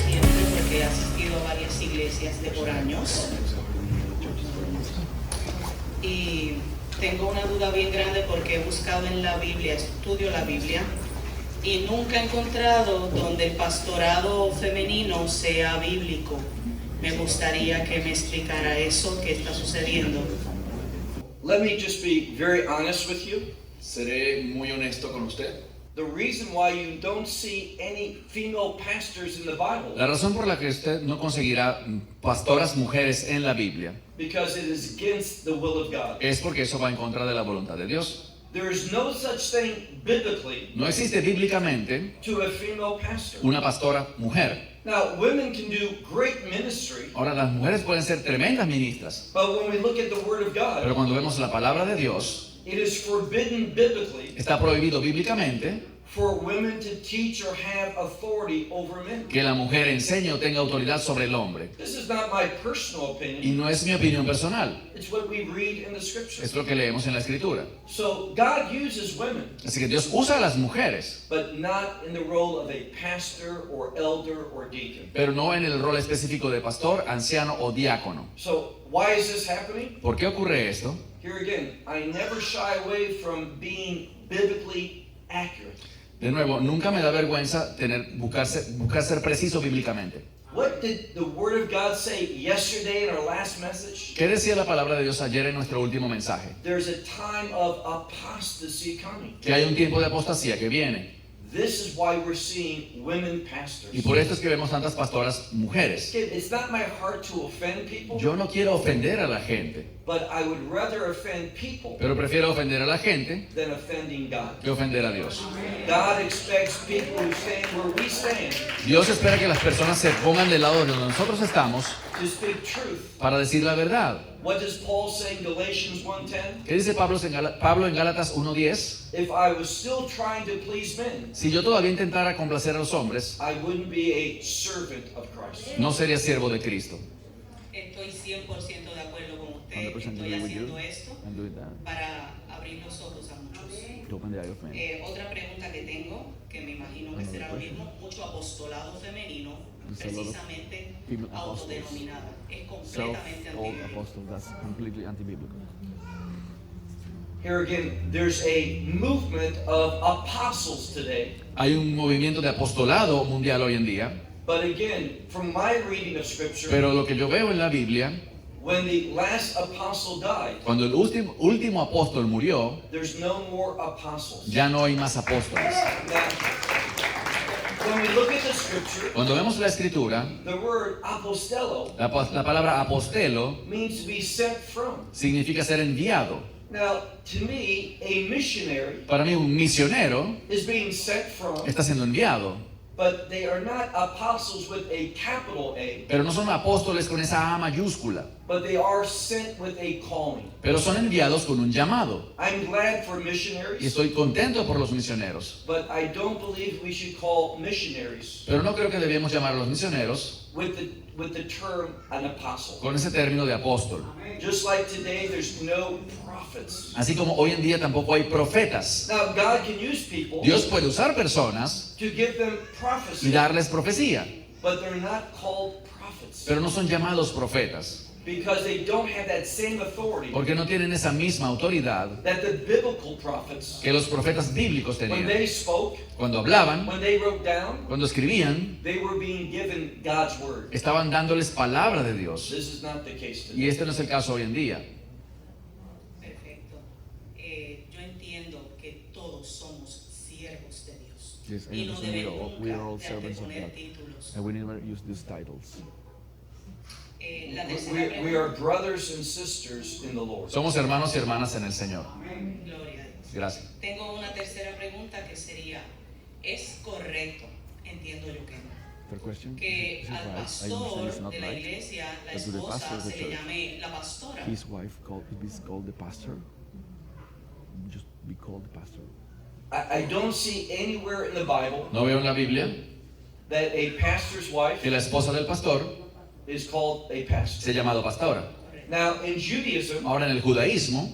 Siempre, porque he asistido a varias iglesias de por años y tengo una duda bien grande porque he buscado en la Biblia, estudio la Biblia y nunca he encontrado donde el pastorado femenino sea bíblico. Me gustaría que me explicara eso, qué está sucediendo. Let me just be very honest with you. Seré muy honesto con usted. The reason why you don't see any female pastors in the Bible, La razón por la que usted no conseguirá pastoras mujeres en la Biblia because it is against the will of God. es porque eso va en contra de la voluntad de Dios. There is no such thing biblically No existe bíblicamente to a female pastor. una pastora mujer. Now, women can do great ministry, Ahora, las mujeres pueden ser tremendas ministras, but when we look at the Word of pero God, cuando vemos la palabra de Dios, it is forbidden biblically está prohibido bíblicamente for women to teach or have authority over men. que la mujer enseñe o tenga autoridad sobre el hombre. This is not my personal Y opinion. no es mi opinión personal, It's what we read in the Scripture. es lo que leemos en la Escritura. So God uses women, Así que Dios usa a las mujeres, but not in the role of a pastor or elder or deacon. pero no en el rol específico de pastor, anciano o diácono. So why is this happening? ¿Por qué ocurre esto? Here again, I never shy away from being biblically accurate. De nuevo, nunca me da vergüenza buscar ser preciso bíblicamente. What did the Word of God say yesterday in our last message? ¿Qué decía la palabra de Dios ayer en nuestro último mensaje? There's a time of apostasy coming. Que hay un tiempo de apostasía que viene. This is why we're seeing women pastors. Y por esto es que vemos tantas pastoras mujeres. It's not my heart to offend people, Yo no quiero ofender a la gente, but I would rather offend people pero prefiero ofender a la gente than offending God. que ofender a Dios. God expects people who stand where we stand Dios espera que las personas se pongan del lado donde nosotros estamos to speak truth. para decir la verdad. What does Paul say in Galatians 1:10? ¿Qué dice Pablo en Gálatas 1:10? If I was still trying to please men, Si yo todavía intentara complacer a los hombres, I wouldn't be a servant of Christ. no sería siervo de Cristo. Estoy 100% de acuerdo con usted. Estoy haciendo esto para abrir los ojos a muchos. Otra pregunta que tengo, que me imagino que será lo mismo, mucho apostolado femenino, precisamente autodenominada, es completamente antigua. Here again, there's a movement of apostles today. Hay un movimiento de apostolado mundial hoy en día, But again, from my reading of Scripture, pero lo que yo veo en la Biblia, when the last apostle died, cuando el último apóstol murió, there's no more apostles. ya no hay más apóstoles. Now, when we look at the Scripture, Cuando vemos la Escritura, the word apostello la palabra apostelo means to be sent from. significa ser enviado. Now, to me, a missionary Para mí, un misionero is being sent from, está siendo enviado, but they are not apostles with a capital A, pero no son apóstoles con esa A mayúscula, but they are sent with a calling. pero son enviados con un llamado. I'm glad for Y missionaries, estoy contento por los misioneros, but I don't believe we should call missionaries pero no creo que debemos llamar a los misioneros with the term an apostle. con ese término de apóstol. Just like today, there's no prophets. Así como hoy en día tampoco hay profetas. Now, God can use people Dios puede usar personas to give them y prophecy, darles profecía, but they're not called prophets pero no son llamados profetas, because they don't have that same authority porque no tienen esa misma autoridad that the biblical prophets, que los profetas bíblicos when tenían. they spoke, Cuando hablaban, when they wrote down, cuando escribían, they were being given God's word. estaban dándoles palabra de Dios. This is not the case Y today. este no es el caso hoy en día. Perfecto. Yo entiendo que todos somos siervos de Dios. Yes, I Y no understand debemos we are all nunca servants of anteponer God. títulos. And we never use these titles. La tercera We are pregunta. brothers and sisters in the Lord. Somos hermanos y hermanas en el Señor. Gloria a Dios. Gracias. Tengo una tercera pregunta que sería, ¿es correcto, entiendo yo que no, Third question. que This is al right. I understand pastor it's not de la right. iglesia, la But to the esposa, pastor of the se le church, llame la pastora? His wife is called the pastor. Just be called the pastor. I don't see anywhere in the Bible No veo en la Biblia that a pastor's wife que la esposa del pastor is called a pastor. se ha llamado pastora. Now, in Judaism, Ahora en el judaísmo,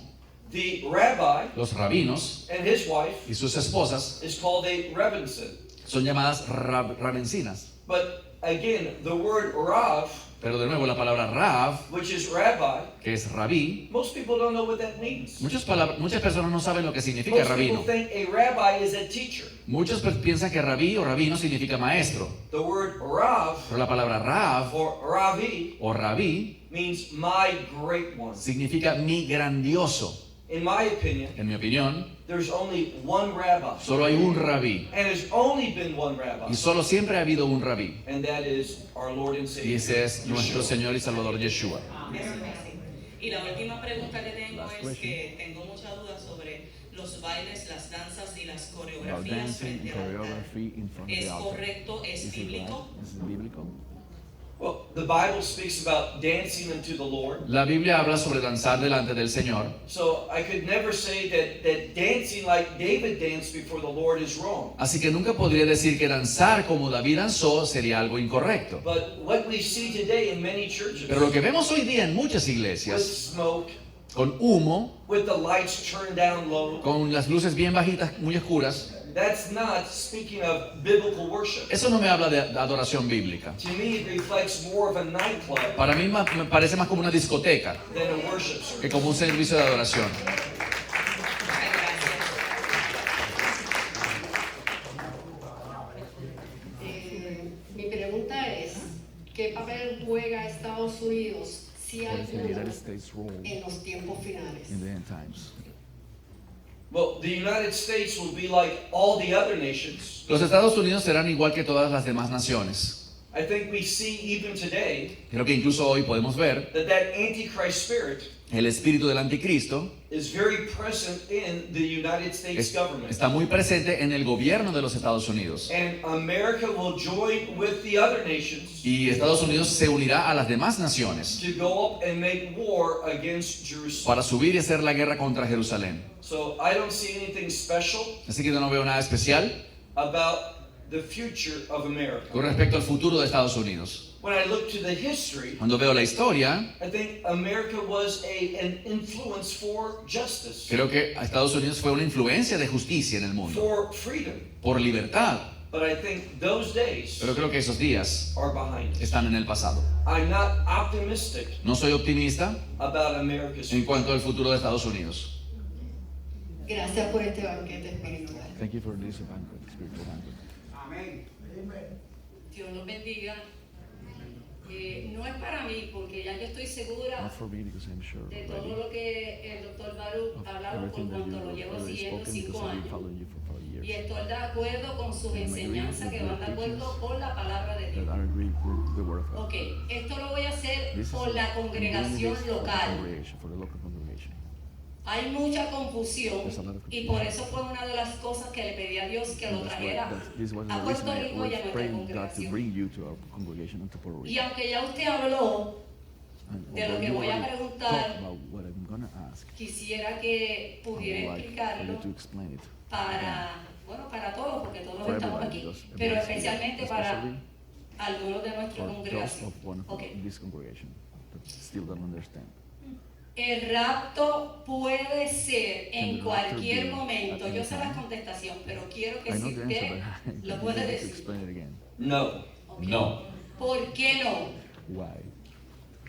the rabbi los rabinos and his wife y sus esposas is called a rebbetzin. son llamadas rabencinas. But again, the word Rav, Pero de nuevo la palabra Rav, which is rabbi, que es rabí, most people don't know what that means. muchas personas no saben lo que significa Most people rabino. think a rabbi is a teacher. Muchos piensan que rabí o rabino significa maestro. The word Rav Pero la palabra Rav or Ravi o rabí means my great one. significa mi grandioso. In my opinion, En mi opinión, there's only one rabbi. solo hay un rabí. And there's only been one rabbi. Y solo siempre ha habido un rabí. And that is our Lord and Y Savior. ese es nuestro Yeshua. Señor y Salvador Yeshua. Y la última pregunta que tengo Last es question. que tengo mucha duda sobre los bailes, las danzas y las About coreografías dancing and frente al altar. choreography in front of ¿Es the altar. correcto? ¿Es Is it bíblico? right? Is it biblical? Well, the Bible speaks about dancing unto the Lord. La Biblia habla sobre danzar delante del Señor. So I could never say that dancing like David danced before the Lord is wrong. Así que nunca podría decir que danzar como David danzó sería algo incorrecto. But what we see today in many churches, Pero lo que vemos hoy día en muchas with iglesias, smoke, con humo, with the lights turned down low, con las luces bien bajitas, muy oscuras, that's not speaking of biblical worship. eso no me habla de adoración bíblica. To me, it reflects more of a nightclub Para mí me parece más como una discoteca than a worship que service. como un servicio de adoración. Ay, gracias. Mi pregunta es, ¿qué papel juega Estados Unidos, si What is the alguno, United States role en los tiempos finales? in the end times? Well, the United States will be like all the other nations. Los Estados Unidos serán igual que todas las demás naciones. I think we see even today Creo que incluso hoy podemos ver that Antichrist spirit el espíritu del anticristo is very present in the United States government. está muy presente en el gobierno de los Estados Unidos. And America will join with the other nations Y Estados Unidos se unirá a las demás naciones to go up and make war against Jerusalem. para subir y hacer la guerra contra Jerusalén. So I don't see anything special Así que yo no veo nada especial about the future of America. con respecto al futuro de Estados Unidos. When I look to the history, Cuando veo la historia, I think America was an influence for justice, creo que Estados Unidos fue una influencia de justicia en el mundo, for freedom. por libertad. But I think those days Pero creo que esos días are behind us. están en el pasado. I'm not optimistic No soy optimista about America's en future. cuanto al futuro de Estados Unidos. Gracias por este banquete espiritual. Thank you for this banquet, spiritual banquet. Dios los bendiga. No es para mí, porque ya yo estoy segura Not for me because I'm sure de todo already lo que el doctor Baruch of ha hablado por everything that cuanto you lo llevo already siguiendo spoken because 5 I've been años. following you for 5 years. Y estoy de acuerdo con sus And I agree enseñanzas with que your van de acuerdo teachings con la palabra de That Dios. I agree with the word of God. Ok, esto lo voy a hacer This is por la I'm doing congregación this for the local. congregation, for the local congregation. Hay mucha confusión There's a lot of y por eso fue una de las cosas que le pedí a Dios que And lo that's trajera this was the a reason Puerto I Rico y a was nuestra praying God to congregación. bring you to our congregation and to Puerto Y Rico. aunque ya usted habló, And de lo although que you voy a already preguntar, talked about what I'm gonna ask, quisiera que I would pudiera like for explicarlo you to explain it para, bueno, para todos, porque todos for estamos everybody, aquí, because pero everyone's here, especialmente para especially algunos de nuestra for those congregación. of one of Ok. this congregation that still don't understand. El rapto puede ser Can en the rapture cualquier be momento. at any Yo sé la time? contestación, pero quiero que I si know the answer, usted but lo I puede need to decir. explain it again. No, Ok. No. ¿Por qué no? Why?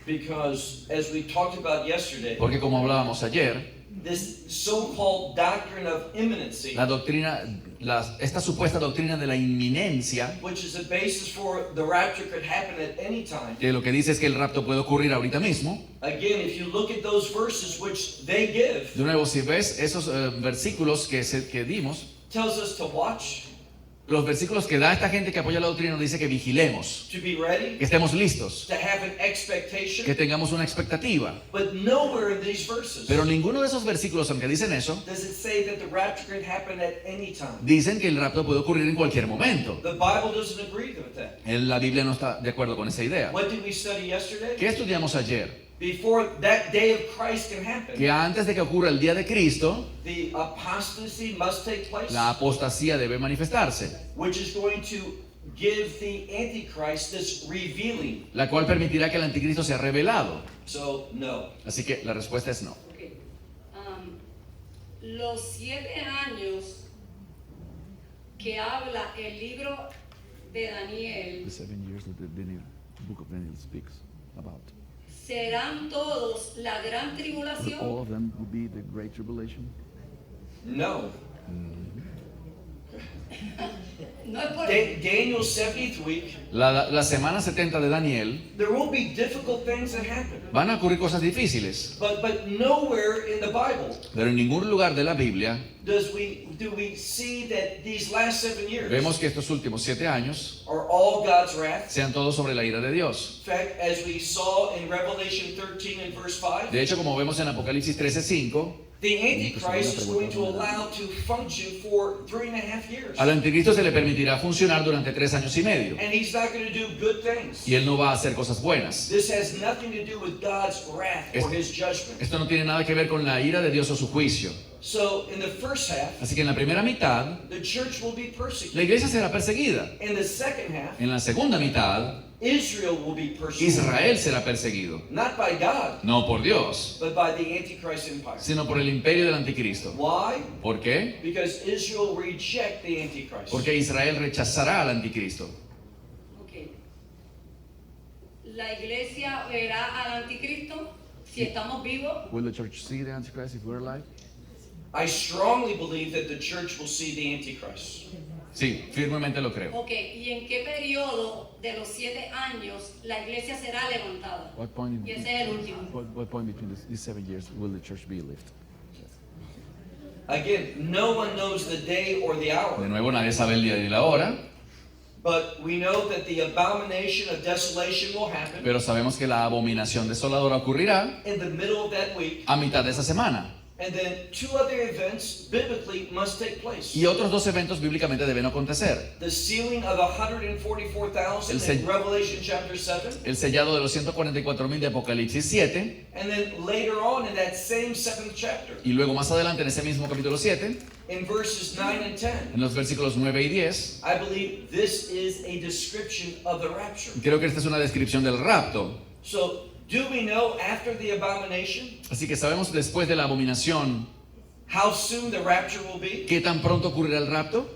because as we talked about yesterday, Porque como hablábamos ayer, this so-called doctrine of imminency, la doctrina, esta supuesta doctrina de la inminencia, which is the basis for the rapture could happen at any time. que lo que dice es que el rapto puede ocurrir ahorita mismo. Again, if you look at those verses which they give, De nuevo, si ves esos versículos que dimos, tells us to watch, los versículos que da esta gente que apoya la doctrina nos dice que vigilemos, to be ready, que estemos listos, to have an expectation, que tengamos una expectativa. but nowhere in these verses Pero ninguno de esos versículos, aunque dicen eso, does it say that the rapture could happen at any time. dicen que el rapto puede ocurrir en cualquier momento. The Bible doesn't agree with that. La Biblia no está de acuerdo con esa idea. What did we study yesterday? ¿Qué estudiamos ayer? Before that day of Christ can happen, Que antes de que ocurra el día de Cristo, the apostasy must take place, la apostasía debe manifestarse, which is going to give the Antichrist this revealing. la cual permitirá que el anticristo sea revelado. So, no. Así que la respuesta es no. Ok. Los 7 años que habla el libro de Daniel The 7 years that the book of Daniel speaks about. serán todos la gran But all tribulación. of them will be the great tribulation. No. No es por Daniel's 70th week, La semana 70 de Daniel there will be difficult things that happen. van a ocurrir cosas difíciles, But nowhere in the Bible pero en ningún lugar de la Biblia do we see that these last 7 years vemos que estos últimos 7 años are all God's wrath. sean todos sobre la ira de Dios. In fact, as we saw in Revelation 13 and verse 5, De hecho, como vemos en Apocalipsis 13:5, the Antichrist is going to allow to function for 3.5 years. al anticristo se le permitirá funcionar durante 3 años y medio, And he's not going to do good things. y él no va a hacer cosas buenas. This has nothing to do with God's wrath or his judgment. Esto no tiene nada que ver con la ira de Dios o su juicio. So in the first half, Así que en la primera mitad, the church will be persecuted. la iglesia será perseguida. In the second half, En la segunda mitad, Israel will be persecuted. Israel será perseguido. Not by God, No por Dios, but by the Antichrist empire. sino por el imperio del anticristo. Why? ¿Por qué? Because Israel will reject the Antichrist. Porque Israel rechazará al anticristo. Ok. La iglesia verá al anticristo si estamos vivos. Will the church see the Antichrist if we're alive? I strongly believe that the church will see the Antichrist. Sí, firmemente lo creo. Ok, ¿y en qué periodo de los 7 años la iglesia será levantada? What point? Y ese es el último. What point between these 7 years will the church be lifted? Again, no one knows the day or the De hour, nuevo, nadie sabe el día ni la hora, but we know that the abomination of desolation will happen pero sabemos que la abominación desoladora ocurrirá in the middle of that week, a mitad de esa semana. and then 2 other events biblically must take place. Y otros 2 eventos bíblicamente deben acontecer. The sealing of 144,000 El in Revelation chapter 7, El sellado de los 144,000 de Apocalipsis 7, and then later on in that same 7th chapter, y luego más adelante en ese mismo capítulo 7, in verses 9 and 10, en los versículos 9 y 10, I believe this is a description of the rapture. creo que esta es una descripción del rapto. So, do we know after the abomination Así que sabemos después de la abominación how soon the rapture will be? qué tan pronto ocurrirá el rapto.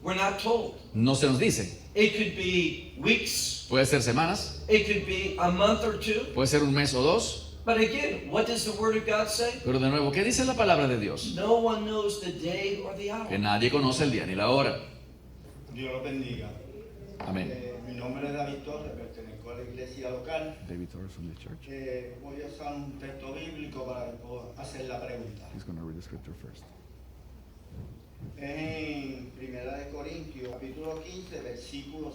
We're not told. No se nos dice. It could be weeks, Puede ser semanas, it could be a month or 2. puede ser un mes o 2, But again, what does the Word of God say? pero de nuevo, ¿qué dice la palabra de Dios? No one knows the day or the hour. Que nadie conoce el día ni la hora. Dios los bendiga. Amén. Mi nombre es David Torres, pertenezco a la iglesia local. David Torres from the church. Voy a usar un texto bíblico para hacer la pregunta. He's going to read the scripture first. Es en 1 Corintios, capítulo 15, versículos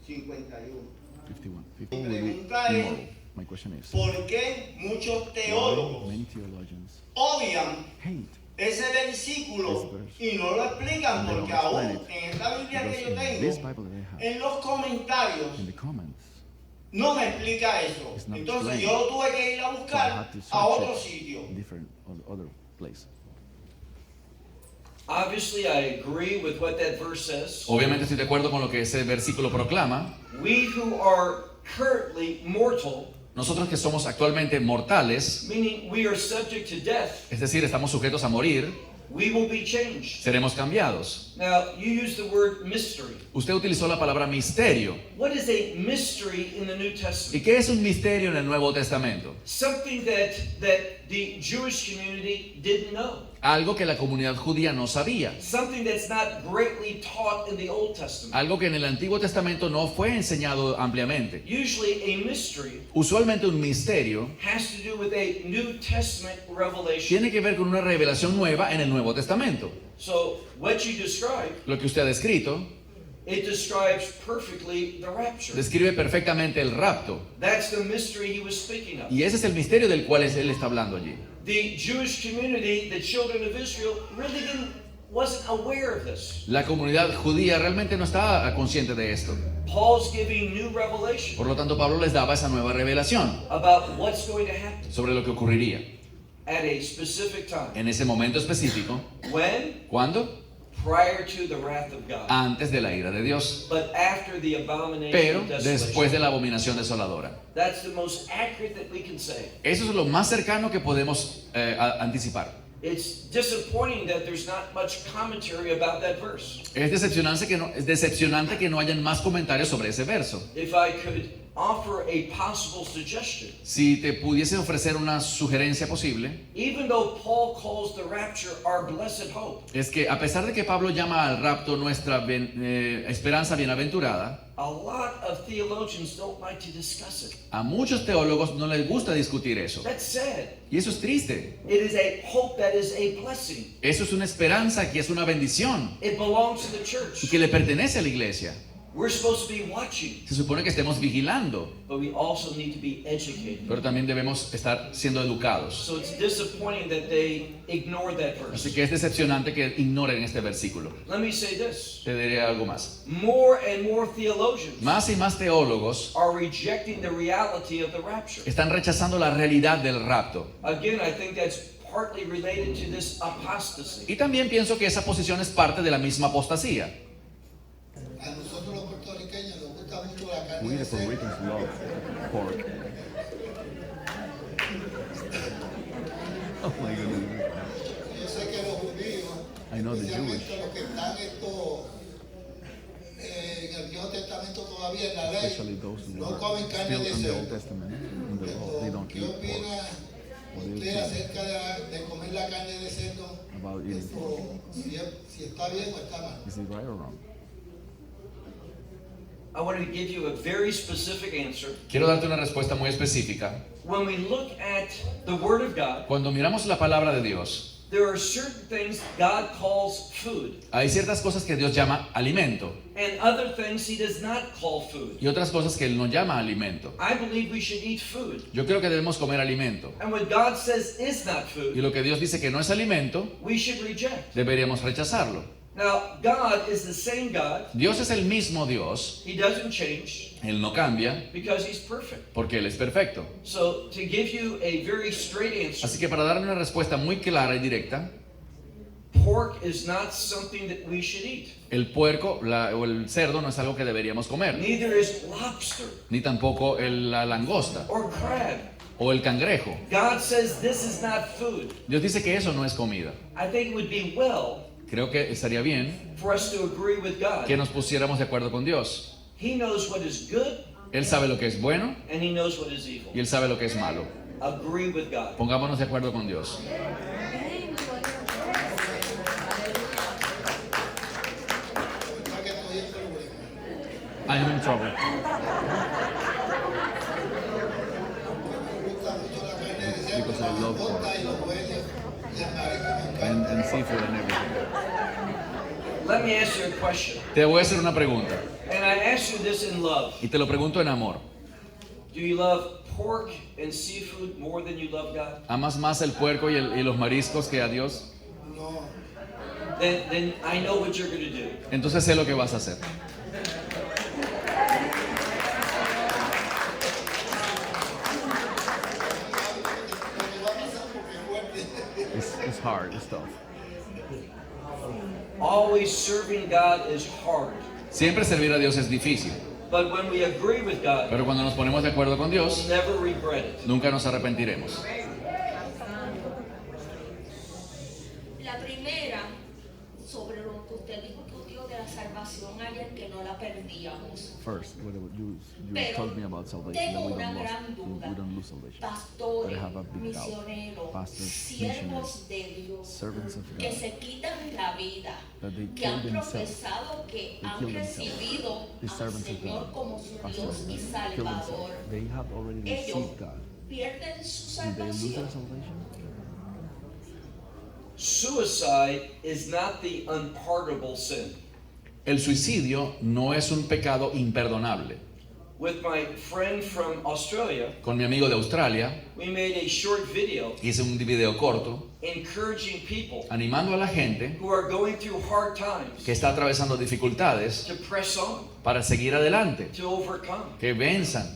51. 51. Mi 50 will be pregunta es, tomorrow. My question is, ¿por qué muchos why teólogos many theologians odian hate ese versículo This verse. y no lo explican? And they Porque don't aún explain en esta Biblia que yo because in this tengo, Bible that I have, en los comentarios, in the comments, no me explica eso. It's not Entonces explained. yo tuve que ir a so I buscar had to a otro search sitio. it in different other place. Obviously, I agree with what that verse says. Obviamente estoy de acuerdo con lo que ese versículo proclama. We who are currently mortal, Nosotros que somos actualmente mortales, meaning we are subject to death, es decir, estamos sujetos a morir, we will be changed. seremos cambiados. Now, you use the word mystery. Usted utilizó la palabra misterio. What is a mystery in the New ¿Y Testament? qué es un misterio en el Nuevo Testamento? Something that the Jewish community didn't know. Algo que la comunidad judía no sabía. Something that's not greatly taught in the Old Testament. Algo que en el Antiguo Testamento no fue enseñado ampliamente. Usually a mystery Usualmente un misterio has to do with a New Testament revelation. tiene que ver con una revelación nueva en el Nuevo Testamento. So, what you describe, Lo que usted ha descrito it describes perfectly the rapture. describe perfectamente el rapto. That's the mystery he was speaking of. Y ese es el misterio del cual él está hablando allí. The Jewish community, the children of Israel, really wasn't aware of this. La comunidad judía realmente no estaba consciente de esto. Paul's giving new revelation Por lo tanto, Pablo les daba esa nueva revelación about what's going to happen sobre lo que ocurriría at a specific time. en ese momento específico. When? ¿Cuándo? prior to the wrath of God, antes de la ira de Dios, but after the abomination pero of después de desolation. la abominación desoladora. That's the most accurate that we can say. Eso es lo más cercano que podemos anticipar. It's disappointing that there's not much commentary about that verse. Es decepcionante que no hayan más comentarios sobre ese verso. If I could offer a possible suggestion, Si te pudiese ofrecer una sugerencia posible, even though Paul calls the rapture our blessed hope, es que a pesar de que Pablo llama al rapto nuestra esperanza bienaventurada, a lot of theologians don't like to discuss it. a muchos teólogos no les gusta discutir eso. That's sad. Y eso es triste. It is a hope that is a blessing. Eso es una esperanza que es una bendición It belongs to the y church. que le pertenece a la iglesia. We're supposed to be watching, Se supone que estemos vigilando, but we also need to be educated. pero también debemos estar siendo educados. So it's disappointing that they ignore that Así verse. que es decepcionante que ignoren este versículo. Let me say this. Te diré algo más. More and more theologians Más y más teólogos are rejecting the reality of the rapture. están rechazando la realidad del rapto. Again, I think that's partly related to this apostasy. Y también pienso que esa posición es parte de la misma apostasía. A nosotros los puertorriqueños nos gusta mucho la carne We de the Puerto cerdo. Ricans love pork. Oh my goodness. Yo sé que los judíos, I know the especialmente Jewish. los que están en el Viejo Testamento todavía en la ley, Especially those who no were comen carne still de in the Old cerdo. Testament, in the law, they don't ¿Qué eat opina pork. What do you usted think acerca de comer la carne de cerdo? about eating pork? Si está bien o está mal. Is it right or wrong? I want to give you a very specific answer. Quiero darte una respuesta muy específica. When we look at the Word of God, Cuando miramos la palabra de Dios, there are certain things God calls food, hay ciertas cosas que Dios llama alimento and other things He does not call food. y otras cosas que Él no llama alimento. I believe we should eat food. Yo creo que debemos comer alimento. And what God says is not Y food, lo que Dios dice que no es alimento, we should reject. deberíamos rechazarlo. Now, God is the same God. Dios es el mismo Dios. He doesn't change Él no cambia because He's perfect. porque Él es perfecto. So, to give you a very straight answer, Así que para darle una respuesta muy clara y directa, pork is not something that we should eat. el puerco o el cerdo no es algo que deberíamos comer, Neither is lobster ni tampoco la langosta or crab. o el cangrejo. God says this is not food. Dios dice que eso no es comida. I think it would be well Creo que estaría bien for us to agree with God. que nos pusiéramos de acuerdo con Dios. He knows what is good Él sabe lo que es bueno and He knows what is evil. y Él sabe lo que es malo. Agree with God. Pongámonos de acuerdo con Dios. ¿Verdad que estoy en problema? I am in trouble. Me gusta mucho la carne de cerdo, Because la I love pork. langota y los bueyes y el marisco me And, encanta. and seafood and everything. Let me ask you a question. Te voy a hacer una pregunta And I ask you this in love. y te lo pregunto en amor. Do you love pork and seafood more than you love God? ¿Amas más el puerco y los mariscos que a Dios? No, Then I know what you're going to do. Entonces sé lo que vas a hacer. lo que va a pasar porque es fuerte. It's hard, it's tough. Always serving God is hard. Siempre servir a Dios es difícil, But when we agree with God, pero cuando nos ponemos de acuerdo con we'll Dios, never regret it. nunca nos arrepentiremos. La primera, sobre lo que usted discutió de la salvación ayer, que no la perdíamos. First, what you Pero told me about salvation, that tengo we una don't, gran lose, duda. we don't lose salvation. Pastores, But I have a big doubt. misioneros, Pastors, siervos de Dios, Servants of que God, se quitan la vida, that they que kill han themselves. profesado que They han kill themselves. recibido The al servants of Señor God, como su pastors, Dios y kill Salvador. themselves. They have already Ellos received God. pierden su Did they lose their salvación. salvation? Suicide is not the unpardonable sin. El suicidio no es un pecado imperdonable. With my friend from Australia, Con mi amigo de Australia we made a short video hice un video corto encouraging people animando a la gente who are going through hard times que está atravesando dificultades to press on, para seguir adelante, to overcome. que venzan.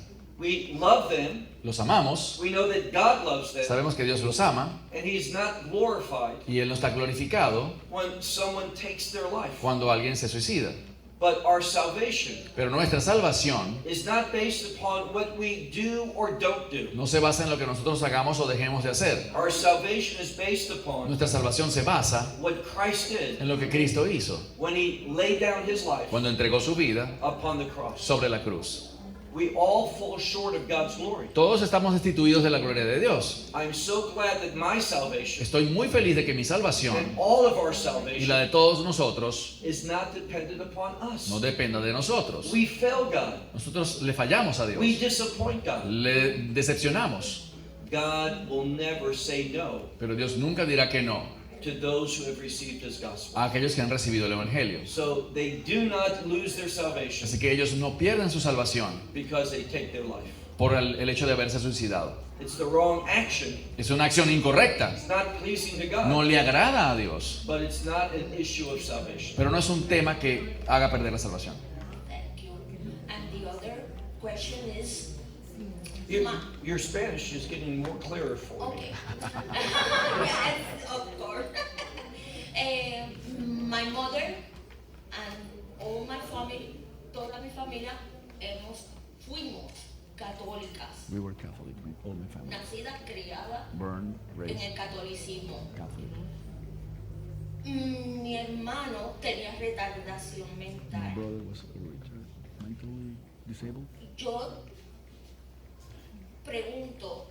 We love them. Los amamos, We know that God loves them. sabemos que Dios los ama And He's not glorified y Él no está glorificado when someone takes their life. cuando alguien se suicida. But our salvation Pero nuestra salvación is not based upon what we do or don't do. no se basa en lo que nosotros hagamos o dejemos de hacer. Our salvation is based upon Nuestra salvación se basa what Christ did en lo que Cristo hizo when He laid down His life cuando entregó su vida upon the cross. sobre la cruz. We all fall short of God's glory. Todos estamos destituidos de la gloria de Dios. I'm so glad that my salvation Estoy muy feliz de que mi salvación and all of our y salvation la de todos nosotros is not dependent upon us. no dependa de nosotros. We fail God. Nosotros le fallamos a We Dios, disappoint God. le decepcionamos, God will never say no pero Dios nunca dirá que no to those who have received His gospel. a aquellos que han recibido el Evangelio. So they do not lose their salvation Así que ellos no pierden su salvación because they take their life. por el hecho de haberse suicidado. It's the wrong action. Es una acción incorrecta, It's not pleasing to God, no le agrada a Dios, but it's not an issue of salvation. pero no es un tema que haga perder la salvación. Thank you. And the other question is, Your Spanish is getting more clearer for me. okay. Yes, of course. My mother and all my family, toda mi familia, fuimos católicas, We were Catholic, all my family. nacidas, criadas Born, en raised el catolicismo. Catholic. Mi hermano tenía retardación My mental. brother was mentally disabled. Yo pregunto,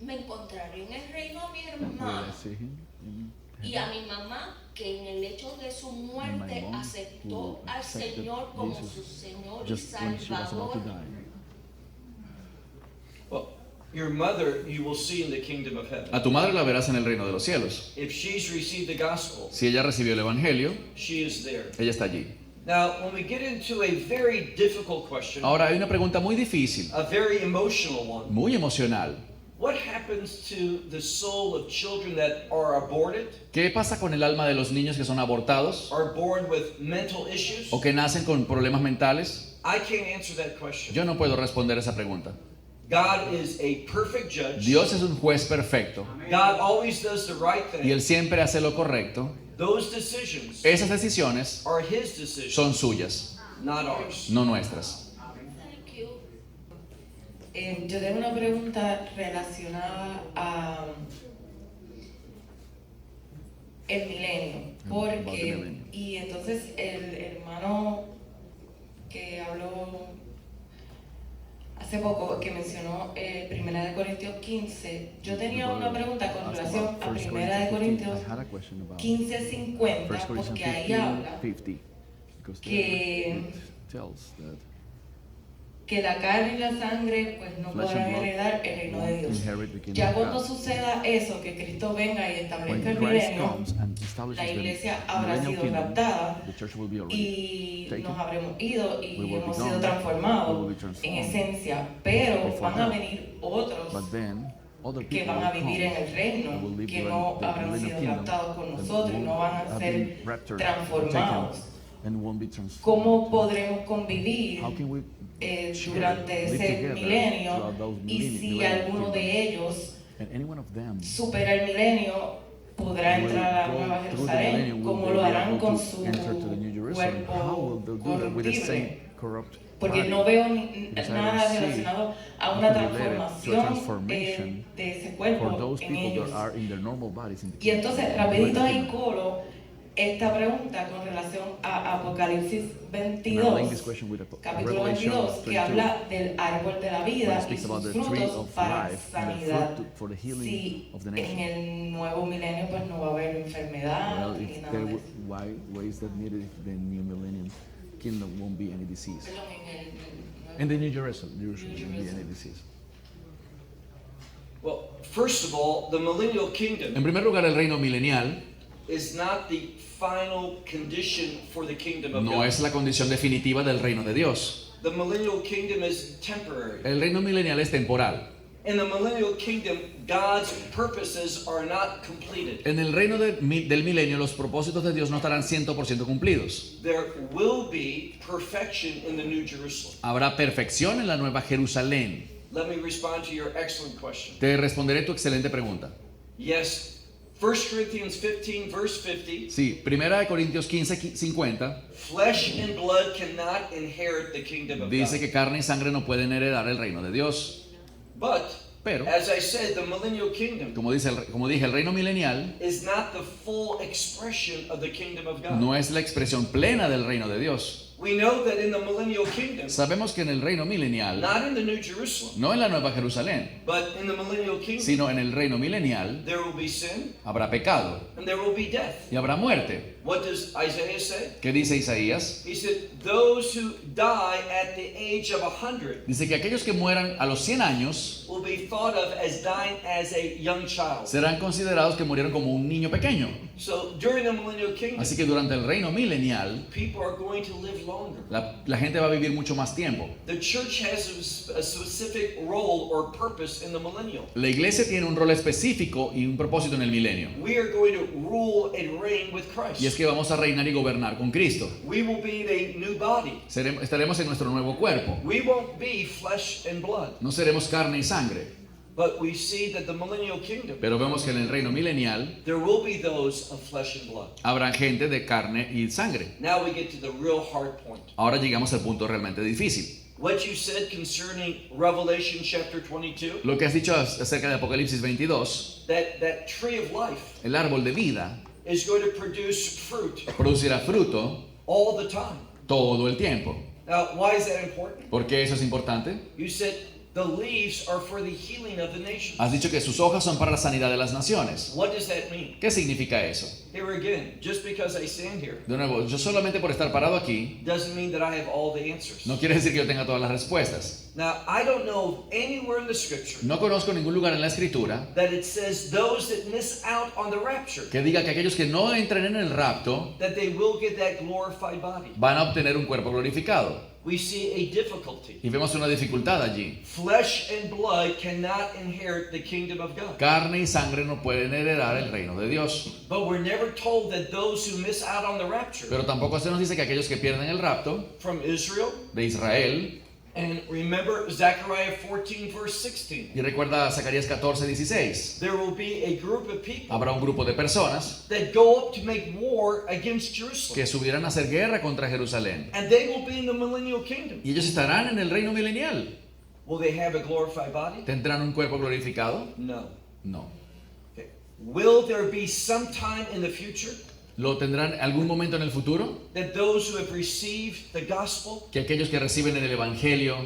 ¿me encontraré en el reino a mi Will I hermano see him in y a mi mamá, que en el hecho de su And my muerte mom, aceptó who al accepted Señor como Jesus su Señor y just when she was about to Salvador? die? Well, your mother you will see in the kingdom of heaven. A tu madre la verás en el reino de los cielos. If she's received the gospel, Si ella recibió el Evangelio, she is there. ella está allí. Now, when we get into a very difficult question, Ahora hay una pregunta muy difícil, a very emotional one, muy emocional. what happens to the soul of children that are aborted, ¿Qué pasa con el alma de los niños que son abortados are born with mental issues? o que nacen con problemas mentales? I can't answer that question. Yo no puedo responder esa pregunta. God is a perfect judge. Dios es un juez perfecto God always does the right y thing. Él siempre hace lo correcto. Those decisions Esas decisiones are His decisions, son suyas, not ours. no nuestras. Thank you. Yo tengo una pregunta relacionada a el milenio, About the porque millennium. y entonces el hermano que habló hace poco que mencionó Primera de Corintios 15, yo tenía una pregunta con relación a Primera de Corintios I had a question about 15:50, 1 Corinthians porque ahí habla 50, because que- it tells that que la carne y la sangre pues no flesh podrán and blood heredar el reino de won't Dios. inherit the kingdom Ya of cuando God. suceda eso, que Cristo venga y When establezca el Christ milenio, comes and establishes la iglesia the habrá millennial sido kingdom, raptada the church will be already y taken. nos habremos ido y We will be hemos gone. sido We transformados will be transformed. en esencia, pero Before van a that. venir otros But then other que people van a will vivir en come el reino, and will live que there no in the habrán millennial sido kingdom, raptados con that nosotros y won't no van a have ser been raptured, transformados. taken, and won't be transformed. ¿Cómo podremos convivir How can we durante live ese together milenio throughout those y si millennial alguno de kingdoms? ellos And any one of them supera el milenio podrá will entrar a la go Nueva through the Jerusalén? millennium, will ¿Cómo they lo be harán able con to su enter to the New Jerusalem? How will they cuerpo do that with the same corruptible? corrupt Porque body? no veo Because I nada don't see relacionado a una nothing related to a transformación transformation de ese for cuerpo those en people ellos. that are in their normal bodies in the Y kingdom. entonces, rapidito ahí colo esta pregunta con relación a Apocalipsis And I'm 22, laying this question with capítulo Revelation 22, que 22, habla del árbol de la where vida it y speaks about sus the tree frutos of para life and the sanidad. fruit for the healing Si of the en nation. el nuevo milenio pues no va a haber enfermedad Well, ni if nada there de were eso. ways that needed, if the new millennium kingdom won't be any disease. Perdón, en el nuevo- In the New Jerusalem, won't be any disease. Well, first of all, the millennial En kingdom primer lugar, el reino milenial is not the final condition for the kingdom of no God. es la condición definitiva del reino de Dios. The millennial kingdom is temporary. El reino milenial es temporal. In the millennial kingdom, God's purposes are not completed. En el reino del milenio, los propósitos de Dios no estarán 100% cumplidos. There will be perfection in the New Jerusalem. Habrá perfección en la nueva Jerusalén. Let me respond to your excellent question. Te responderé tu excelente pregunta. Yes, 1 Corinthians 15, verse 50. Sí, 1 Corintios 15:50 Flesh and blood cannot inherit the kingdom of dice God. que carne y sangre no pueden heredar el reino de Dios. But, Pero, as I said, the millennial kingdom como dije, el reino milenial is not the full expression of the kingdom of God. no es la expresión plena del reino de Dios. We know that in the millennial kingdom, Sabemos que en el reino milenial, not in the New Jerusalem, no en la Nueva Jerusalén, but in the millennial kingdom, sino en el reino milenial, there will be sin habrá pecado and there will be death. y habrá muerte. What does Isaiah say? ¿Qué dice Isaías? He said, those who die at the age of 100 Dice que aquellos que mueran a los 100 años will be thought of as dying as a young child. serán considerados que murieron como un niño pequeño. So during the millennial kingdom, Así que durante el reino milenial, people are going to live longer. la gente va a vivir mucho más tiempo. The church has a specific role or purpose in the millennial. La iglesia tiene un rol específico y un propósito en el milenio. We are going to rule and reign with Christ. Y es que vamos a reinar y gobernar con Cristo. We will be a new body. Estaremos en nuestro nuevo cuerpo. We won't be flesh and blood. No seremos carne y sangre. But we see that the millennial kingdom, Pero vemos que en el reino milenial there will be those of flesh and blood. habrá gente de carne y sangre. Now we get to the real hard point. Ahora llegamos al punto realmente difícil. What you said concerning Revelation chapter 22, Lo que has dicho acerca de Apocalipsis 22, that tree of life el árbol de vida is going to produce fruit producirá fruto all the time. todo el tiempo. Now, why is that important? ¿Por qué eso es importante? You said the leaves are for the healing of the nations. Has dicho que sus hojas son para la sanidad de las naciones. What does that mean? ¿Qué significa eso? Here again, just because I stand here De nuevo, yo solamente por estar parado aquí, doesn't mean that I have all the answers. no quiere decir que yo tenga todas las respuestas. Now, I don't know anywhere in the scripture No conozco ningún lugar en la escritura that it says those that miss out on the rapture, que diga que aquellos que no entren en el rapto that they will get that glorified body. van a obtener un cuerpo glorificado. We see a difficulty. Y vemos una dificultad allí. Flesh and blood cannot inherit the kingdom of God. Carne y sangre no pueden heredar el reino de Dios. But we're never told that those who miss out on the rapture Pero tampoco se nos dice que aquellos que pierden el rapto from Israel, de Israel, and remember Zechariah 14 verse 16, y recuerda Zacarías 14:16, there will be a group of people habrá un grupo de personas that go up to make war against Jerusalem. que subirán a hacer guerra contra Jerusalén. And they will be in the millennial kingdom. Y ellos estarán en el reino milenial. Will they have a glorified body? ¿Tendrán un cuerpo glorificado? No. No. Okay. Will there be some time in the future ¿Lo tendrán algún momento en el futuro? that those who have received the gospel Que aquellos que reciben el evangelio,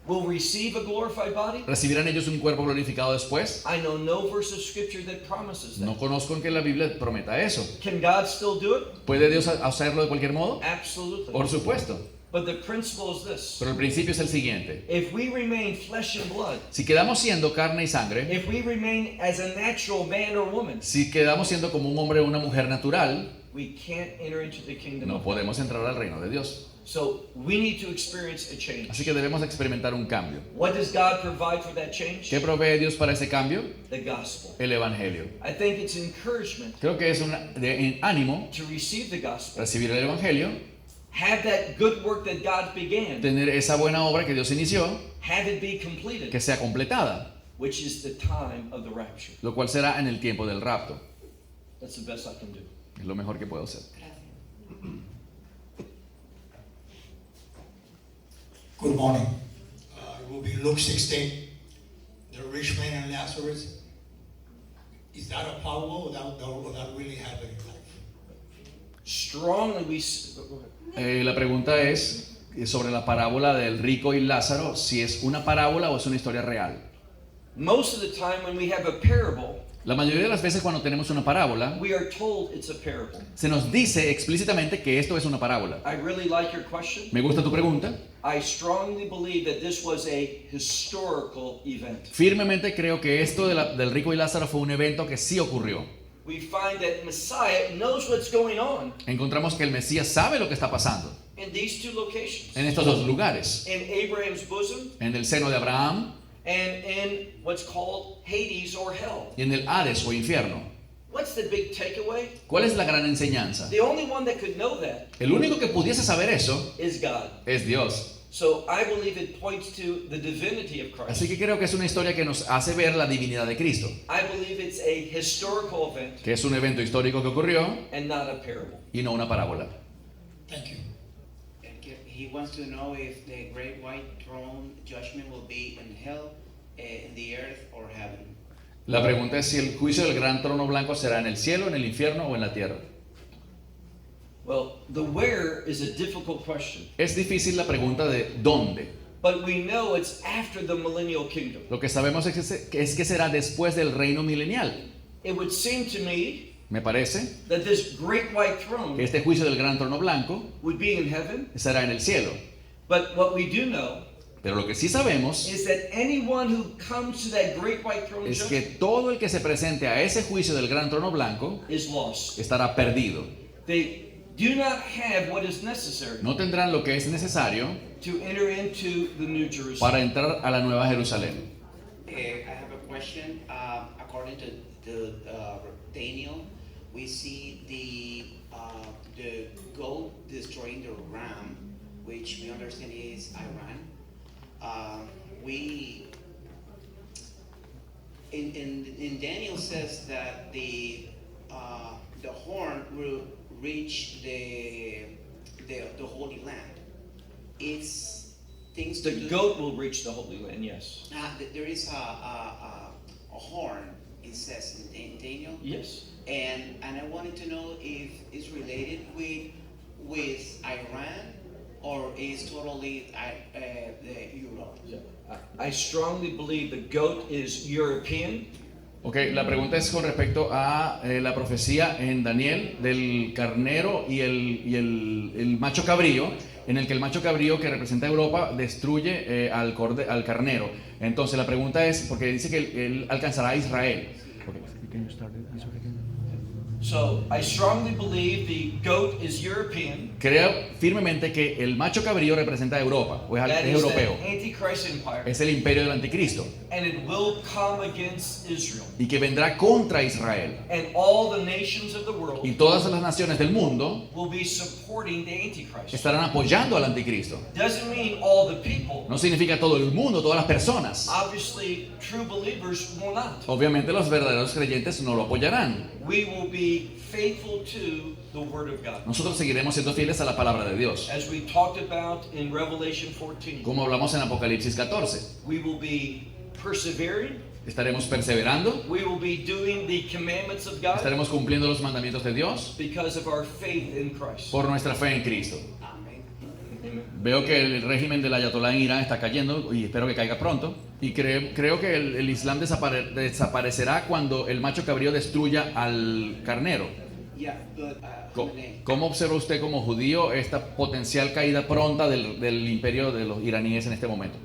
will receive a glorified body? ¿recibirán ellos un cuerpo glorificado después? I know no verse of scripture that promises that. No conozco en que la Biblia prometa eso. Can God still do it? ¿Puede Dios hacerlo de cualquier modo? Absolutely. Por supuesto. But the principle is this. Pero el principio es el siguiente. If we remain flesh and blood, Si quedamos siendo carne y sangre, if we remain as a natural man or woman, si quedamos siendo como un hombre o una mujer natural, we can't enter into the kingdom no of God. podemos entrar al reino de Dios. So we need to experience a change. Así que debemos experimentar un cambio. What does God provide for that change? ¿Qué provee Dios para ese cambio? The gospel. El evangelio. I think it's encouragement Creo que es de ánimo to receive the gospel. recibir el evangelio, Have that good work that God began, tener esa buena obra que Dios inició, have it be completed, que sea completada, which is the time of the rapture. lo cual será en el tiempo del rapto. That's the best I can do. Es lo mejor que puedo hacer. Good morning. It will be Luke 16, the rich man and Lazarus. Is that a parable or that really happened in life? Strongly we La pregunta es sobre la parábola del rico y Lázaro, si es una parábola o es una historia real. most of the time when we have a parable, La mayoría de las veces cuando tenemos una parábola, we are told it's a parable. se nos dice explícitamente que esto es una parábola. I really like your question. Me gusta tu pregunta. I strongly believe that this was a historical event. Firmemente creo que esto del rico y Lázaro fue un evento que sí ocurrió. We find that Messiah knows what's going on Encontramos que el Mesías sabe lo que está pasando in these two locations. en estos dos lugares, In Abraham's bosom en el seno de Abraham and in what's called Hades or hell. y en el Hades o infierno. What's the big takeaway? ¿Cuál es la gran enseñanza? The only one that could know that El único que pudiese saber eso is God. es Dios. So I believe it points to the divinity of Christ. Así que creo que es una historia que nos hace ver la divinidad de Cristo, I believe it's a historical event que es un evento histórico que ocurrió and not a parable. y no una parábola. Thank you. He wants to know if the great white throne judgment will be in hell, in the earth, or heaven. La pregunta es si el juicio del gran trono blanco será en el cielo, en el infierno o en la tierra. Well, the where is a difficult question, Es difícil la pregunta de dónde. but we know it's after the millennial kingdom. Lo que sabemos es que será después del reino milenial. It would seem to me Me parece that this great white que throne este juicio del gran trono blanco would be in heaven, será en el cielo. but what we do know Pero lo que sí sabemos is that anyone who comes to that great white throne es que judgment todo el que se presente a ese juicio del gran trono blanco is lost. estará perdido. They do not have what is necessary No tendrán lo que es necesario to enter into the New Jerusalem. para entrar a la Nueva Jerusalén. I have a question. According to Daniel, we see the goat destroying the ram, which we understand is Iran. In Daniel says that the horn will reach the Holy Land. It's things to The do. goat will reach the Holy Land, yes. There is a horn. It says in Daniel. Yes. And I wanted to know if it's related with Iran or is totally the Europe. I strongly believe the goat is European. Ok, la pregunta es con respecto a la profecía en Daniel del carnero y el macho cabrío, en el que el macho cabrío que representa a Europa destruye al carnero. Entonces la pregunta es, porque dice que él alcanzará a Israel. Okay, can you start the answer again? So I strongly believe the goat is European. Creo firmemente que el macho cabrío representa a Europa, o es That es is europeo. the Antichrist empire. Es el imperio del anticristo And it will come against Israel. y que vendrá contra Israel. And all the nations of the world Y todas las naciones del mundo will be supporting the Antichrist. estarán apoyando al anticristo. Doesn't mean all the people. No significa todo el mundo, todas las personas. Obviously, true believers will not. Obviamente los verdaderos creyentes no lo apoyarán. We will be faithful to the Word of God. Nosotros seguiremos siendo fieles a la palabra de Dios. As we talked about in Revelation 14, Como hablamos en Apocalipsis 14, we will be persevering. estaremos perseverando, We will be doing the commandments of God estaremos cumpliendo los mandamientos de Dios because of our faith in Christ. por nuestra fe en Cristo. Amen. Amen. Veo que el régimen del Ayatolá en Irán está cayendo y espero que caiga pronto. Y creo que el Islam desaparecerá cuando el macho cabrío destruya al carnero. Yeah, but ¿Cómo observa usted como judío esta potencial caída pronta del imperio de los iraníes en este momento?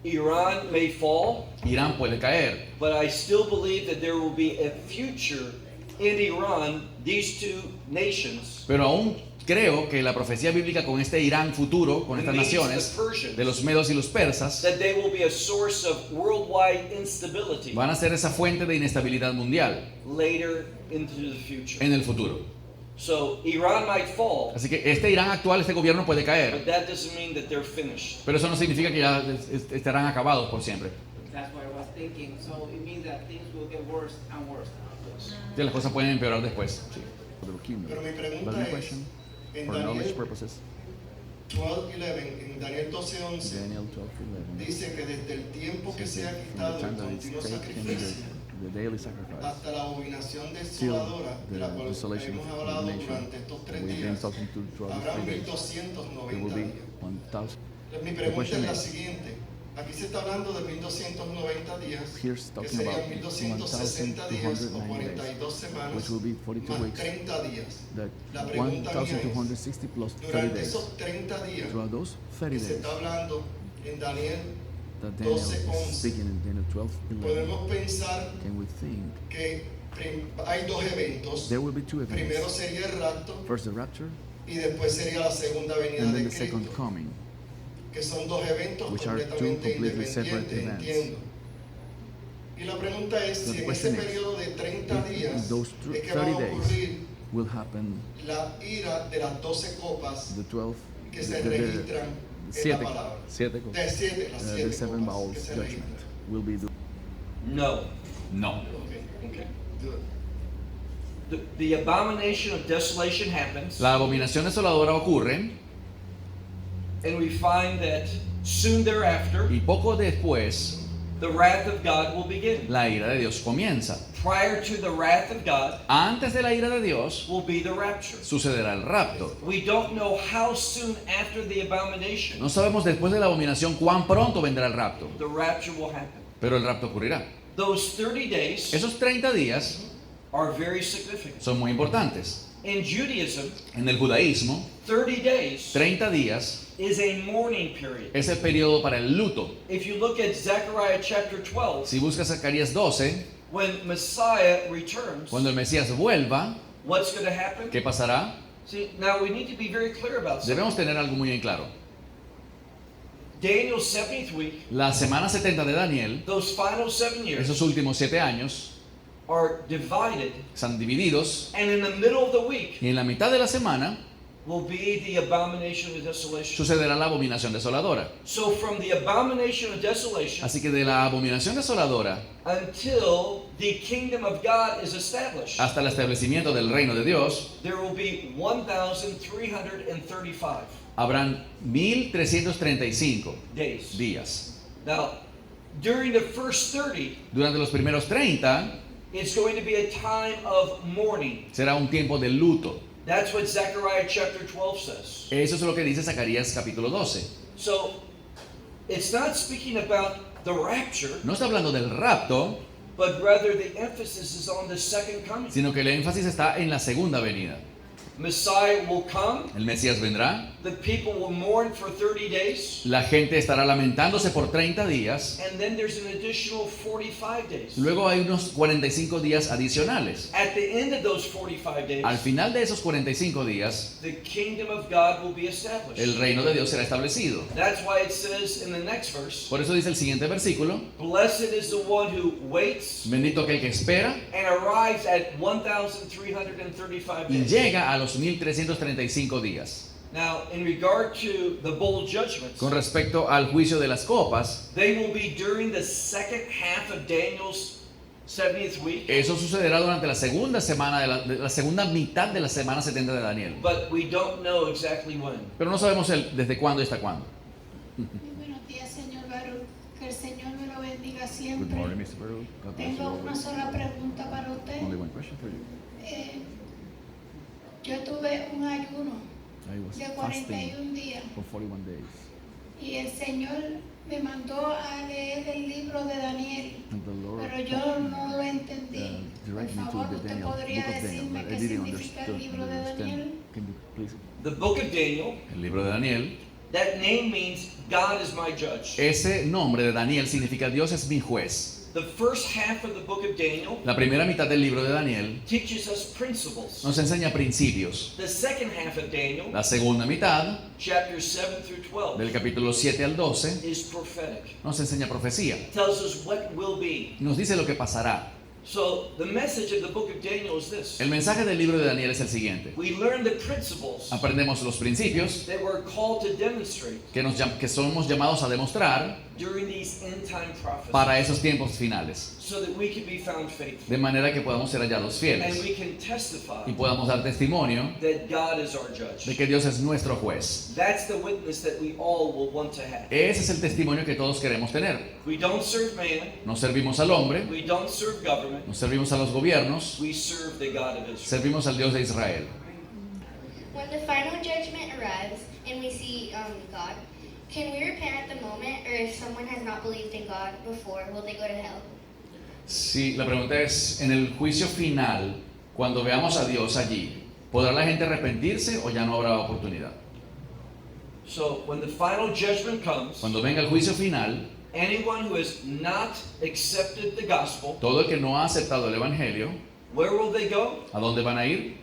Iran may fall, Irán puede caer, but I still believe that there will be a future in Iran, these two nations, pero aún creo que la profecía bíblica con este Irán futuro, con estas naciones, de los medos y los persas, that they will be a source of worldwide instability van a ser esa fuente de inestabilidad mundial later into the future. en el futuro. So Iran might fall, Así que este Irán actual, este gobierno puede but caer, that doesn't mean that they're finished. pero eso no significa que ya estarán acabados por siempre. that's what I was thinking. So it means that things will get worse and worse. Que las cosas pueden empeorar después. Sí. For the kingdom. Pero mi But pregunta my es, question, en for knowledge Daniel purposes, 12:11, en Daniel 12:11, Daniel 12:11 dice que desde el tiempo que se ha from quitado the el time that it's continuo taken sacrificio the daily sacrifice hasta la abominación till desoladora de la the cual desolation hemos of the hablado nation durante estos that 3 we've been días, talking to throughout habrá the 3 days. There will 1290 be días. 1,000. Mi The pregunta question es la is, siguiente. Aquí se está hablando de 1290 días, here's que talking serían about 1260 días o 1,290 days, 42 semanas, which will be 42 más weeks. 30 días. That La pregunta mía es, 1,260 plus 30 durante days. esos 30 días Throughout those 30 que se days está hablando en Daniel, that Daniel 12:11, is speaking in Daniel 12:11, podemos pensar can we think que hay dos eventos. there will be two Primero events? sería el rapto First the rapture, y después sería la segunda venida and then de the second Cristo, coming, que son dos eventos which are two completamente completely separate independientes, events. entiendo. Y la pregunta es So si the en ese question is, periodo de 30 If días those es que va a 30 days ocurrir will happen, la ira de las 12 copas the 12, que se the registran es la palabra. Siete cosas. De siete, las The siete seven cosas bowls que se judgment registran. will be done. No. No. Okay, good. The abomination of desolation happens, La abominación desoladora ocurre and we find that soon thereafter, y poco después the wrath of God will begin. la ira de Dios comienza. Prior to the wrath of God Antes de la ira de Dios will be the rapture. sucederá el rapto. We don't know how soon after the abomination No sabemos después de la abominación cuán pronto vendrá el rapto, the rapture will happen. pero el rapto ocurrirá. Those 30 days Esos 30 días are very significant. son muy importantes. In Judaism, En el judaísmo, 30 days 30 días is a mourning period. es el periodo para el luto. If you look at Zechariah chapter 12, Si buscas Zacarías 12, when Messiah returns, cuando el Mesías vuelva, what's going to happen? ¿qué pasará? See, now we need to be very clear about something. Debemos tener algo muy en claro. Daniel's 70th week, La semana 70 de Daniel, those final 7 years, esos últimos 7 años, are divided, están divididos and in the middle of the week y en la mitad de la semana will be the abomination of desolation. sucederá la abominación desoladora. So from the abomination of desolation Así que de la abominación desoladora until the kingdom of God is established, hasta el establecimiento del reino de Dios, there will be 1,335 habrán 1335 days. días. Now, during the first 30, Durante los primeros 30 it's going to be a time of mourning. será un tiempo de luto. That's what Zechariah chapter 12 says. Eso es lo que dice Zacarías capítulo 12. So, it's not speaking about the rapture, No está hablando del rapto, but rather the emphasis is on the second coming. sino que el énfasis está en la segunda venida. Messiah will come, El Mesías vendrá, the people will mourn for 30 days, la gente estará lamentándose por 30 días, and then there's an additional 45 days. luego hay unos 45 días adicionales. At the end of those 45 days, Al final de esos 45 días, the kingdom of God will be established. el reino de Dios será establecido. That's why it says in the next verse, Por eso dice el siguiente versículo: blessed is the one who waits bendito aquel que espera and arrives at 1,335 y days. llega a los 1335 días. Now, in regard to the bowl judgments, Con respecto al juicio de las copas, they will be during the second half of Daniel's 70th week, eso sucederá durante la segunda semana de la segunda mitad de la semana 70 de Daniel. but we don't know exactly when. Pero no sabemos desde cuándo y hasta cuándo. Muy buenos días, señor Baruch. Que el Señor me lo bendiga Good siempre. morning, Mr. Baruch. God bless you Tengo una always. sola pregunta para usted. Only one question for you. Yo tuve un ayuno I was de fasting 41 días for 41 days. y el Señor me mandó a leer el libro de Daniel, And the Lord pero yo no lo entendí. Por directed me to favor, the ¿usted Daniel, book podría of Daniel. decirme I qué didn't significa el libro de Daniel? understand. Can you please? The book of Daniel, El libro de Daniel, that name means God is my judge. ese nombre de Daniel significa Dios es mi juez. The first half of the book of Daniel La primera mitad del libro de Daniel teaches us principles. nos enseña principios. The second half of Daniel, La segunda mitad, chapters 7 through 12, del capítulo 7 al 12, is prophetic. nos enseña profecía. Tells us what will be. Nos dice lo que pasará. So the message of the book of Daniel is this. El mensaje del libro de Daniel es el siguiente. We learn the principles Aprendemos los principios that we're called to demonstrate que somos llamados a demostrar during these end time prophecies, para esos tiempos finales, so that we can be found faithful de manera que podamos ser hallados and fieles we can testify y podamos dar testimonio that God is our judge. de que Dios es nuestro juez. That's the witness that we all will want to have. Ese es el testimonio que todos queremos tener. We don't serve man, No servimos al hombre, we don't serve government, no servimos a los gobiernos, we serve the God of Israel. servimos al Dios de Israel. When the final judgment arrives and we see God, can we repent at the moment, or if someone has not believed in God before, will they go to hell? Sí, la pregunta es, en el juicio final, cuando veamos a Dios allí, ¿podrá la gente arrepentirse o ya no habrá oportunidad? So when the final judgment comes, Cuando venga el juicio final, anyone who has not accepted the gospel, todo el que no ha aceptado el Evangelio, where will they go? ¿a dónde van a ir?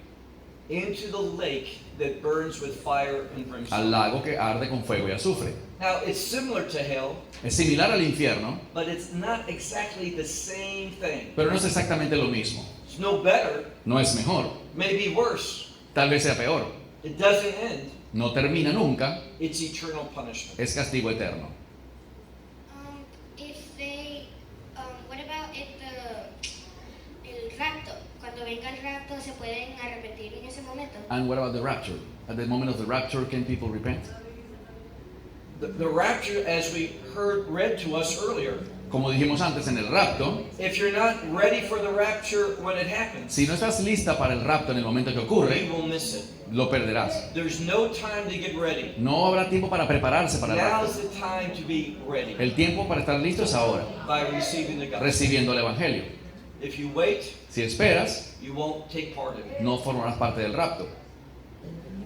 Into the lake that burns with fire and Al brimstone. lago que arde con fuego y azufre. Now, it's similar to hell, Es similar al infierno, but it's not exactly the same thing. pero no es exactamente lo mismo. It's no better, No es mejor, maybe worse. tal vez sea peor. It doesn't end. no termina nunca, It's eternal punishment. es castigo eterno. What about el rapto? Cuando venga el rapto, ¿se pueden arrepentir en ese momento? And what about the rapture? At the moment of the rapture, can people repent? The rapture, as we read to us earlier, Como dijimos antes, en el rapto, if you're not ready for the rapture when it happens, si no estás lista para el rapto en el momento que you ocurre, will miss it. lo perderás. There's no time to get ready. No habrá tiempo para prepararse para el Now's rapto. the time to be ready El tiempo para estar listo es ahora, by receiving the gospel. recibiendo el Evangelio. If you wait, Si esperas, you won't take part in it. no formarás parte del rapto.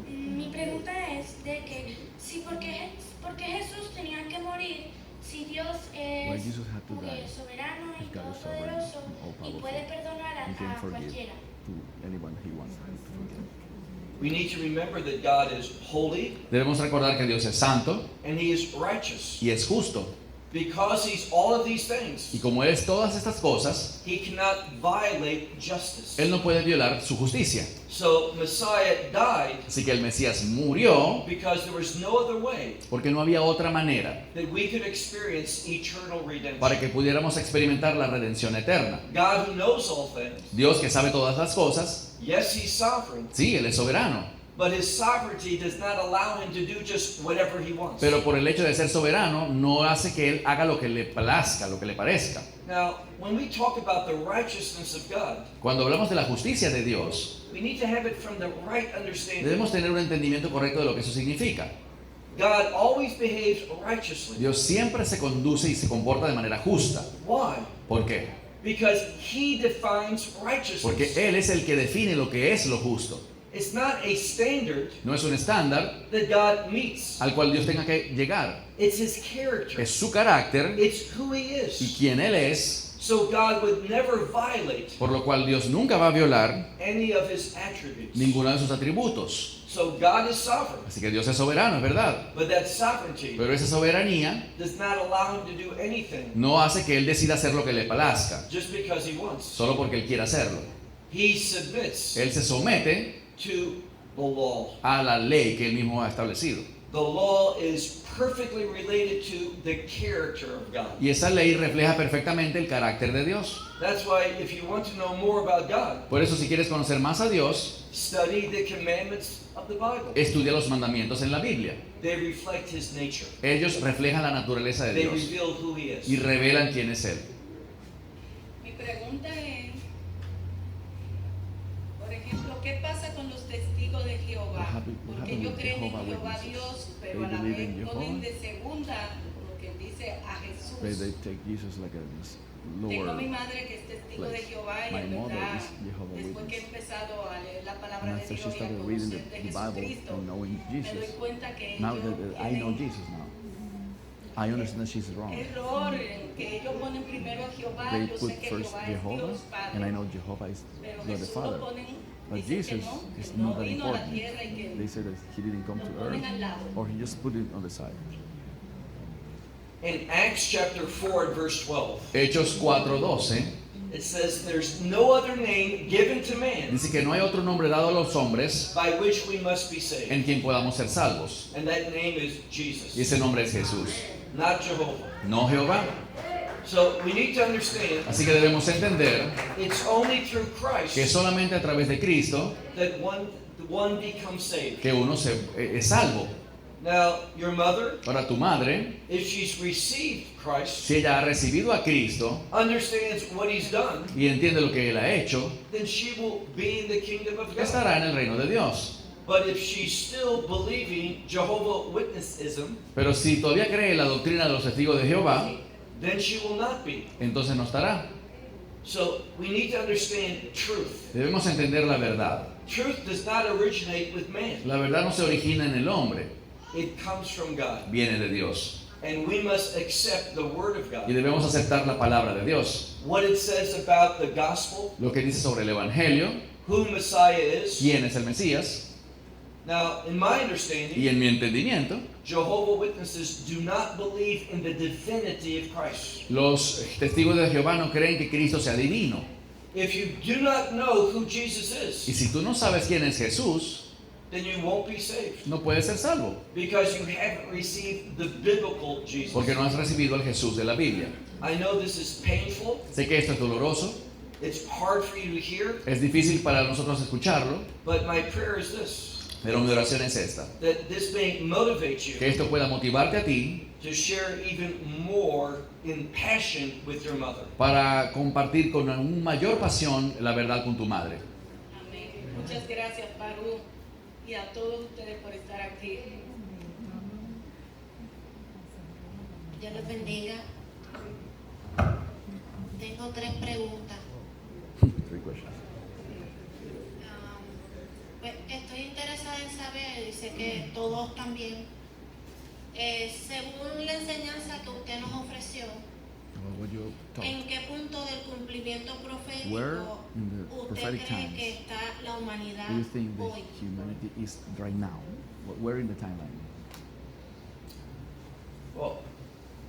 Mi pregunta es de que si porque Jesús tenía que morir, si Dios Why es Jesus had to die? soberano y If God is sovereign todopoderoso and y all-powerful, puede perdonar He can a forgive cualquiera. to anyone He wants to forgive. We need to remember that God is holy Debemos recordar que Dios es santo and He is righteous. y es justo. Because He's all of these Y things, como Él es todas estas cosas, He cannot violate justice. Él no puede violar su justicia. So Messiah died Así que el Mesías murió because there was no other way porque no había otra manera that we could experience eternal redemption. para que pudiéramos experimentar la redención eterna. God who knows all things, Dios que sabe todas las cosas, yes, He's sovereign, sí, Él es soberano, but His sovereignty does not allow Him to do just whatever He wants. pero por el hecho de ser soberano no hace que Él haga lo que le plazca, lo que le parezca. Now, when we talk about the righteousness of God, Cuando hablamos de la justicia de Dios, we need to have it from the right understanding. debemos tener un entendimiento correcto de lo que eso significa. God always behaves righteously. Dios siempre se conduce y se comporta de manera justa. Why? ¿Por qué? Because He defines righteousness. Porque Él es el que define lo que es lo justo. It's not a standard No es un estándar that God meets. al cual Dios tenga que llegar. It's His character. Es su carácter It's who He y is. quién Él es, So God would never violate por lo cual Dios nunca va a violar any of His attributes. ninguno de sus atributos. So God is sovereign, Así que Dios es soberano, es verdad. but that sovereignty Pero esa soberanía does not allow Him to do anything no hace que Él decida hacer lo que le plazca, just because He wants. solo porque Él quiera hacerlo. He submits Él se somete to the law. a la ley que Él mismo ha establecido. The law is perfectly related to the character of God. Y esa ley refleja perfectamente el carácter de Dios. That's why if you want to know more about God, Por eso si quieres conocer más a Dios, study the commandments of the Bible. estudia los mandamientos en la Biblia. They reflect His nature. Ellos reflejan la naturaleza de They Dios reveal who He is. y revelan quién es Él. Mi pregunta es, por ejemplo, ¿qué pasa con los testigos de Jehová? Porque ellos creen en Jehová Dios, pero a la vez ponen de segunda, como quien dice, a Jesús. They take Jesus like a Tengo lower mi madre que es testigo de place. Jehová y My en mother verdad, is Jehovah's después que he Witness. empezado a leer la palabra And de after Dios she y a started reading conocer de the Bible Jesucristo, and knowing me doy Jesus, cuenta que now ellos that I know tienen Jesus now, I understand she's wrong. error en que ellos ponen primero a Jehová. They Yo put sé que first Jehová es Jehovah, Dios and I Padre, know Jehovah is pero God the Jesús lo Father. ponen, But dicen que Jesus no, is que no not that vino a la important. tierra y que They say that He didn't come lo to ponen earth, al lado. or He just put it on the side. In Acts chapter 4 and verse 12, Hechos 4:12 it says, "There's no other name given to man dice que no hay otro nombre dado a los hombres by which we must be saved." en quien podamos ser salvos. And that name is Y Jesus, ese nombre es Jesús, not Jehovah. no Jehová. So we need to understand Así que debemos entender it's only through que Christ solamente a través de Cristo that one becomes saved. que uno es salvo. Now, your mother, Ahora tu madre, if she's received Christ, si ella ha recibido a Cristo understands what He's done, y entiende lo que Él ha hecho, then she will be in the kingdom of God. estará en el reino de Dios. But if she's still believing Jehovah Witnessism, Pero si todavía cree la doctrina de los testigos de Jehová, then she will not be. entonces no estará. So we need to understand truth. Debemos entender la verdad. Truth does not originate with man. La verdad no se origina en el hombre, It comes from God. viene de Dios. And we must accept the word of Y God. debemos aceptar la palabra de Dios. What it says about the gospel, Lo que dice sobre el Evangelio, who Messiah is. quién es el Mesías. Now, in my Y understanding, en mi entendimiento, Jehovah Witnesses do not believe in the divinity of Christ. los testigos de Jehová no creen que Cristo sea divino. If you do not know who Jesus Y is, si tú no sabes quién es Jesús, then you won't be saved. no puedes ser salvo, Because you haven't received the biblical Jesus. porque no has recibido al Jesús de la Biblia. I know this is painful. Sé que esto es doloroso, It's hard for you to hear. es difícil para nosotros escucharlo, But my prayer is this, pero mi oración es esta: that this may motivate que you esto pueda motivarte a ti to share even more in passion with your mother. para compartir con aún mayor pasión la verdad con tu madre. Amén. Muchas gracias, Baruch, y a todos ustedes por estar aquí. Dios les bendiga. Tengo 3 preguntas. Pues estoy interesada en saber, y sé que todos también, según la enseñanza que usted nos ofreció, ¿en qué punto del cumplimiento profético usted cree que está la humanidad Do you think that hoy? humanity is right now? Where in the timeline? Well,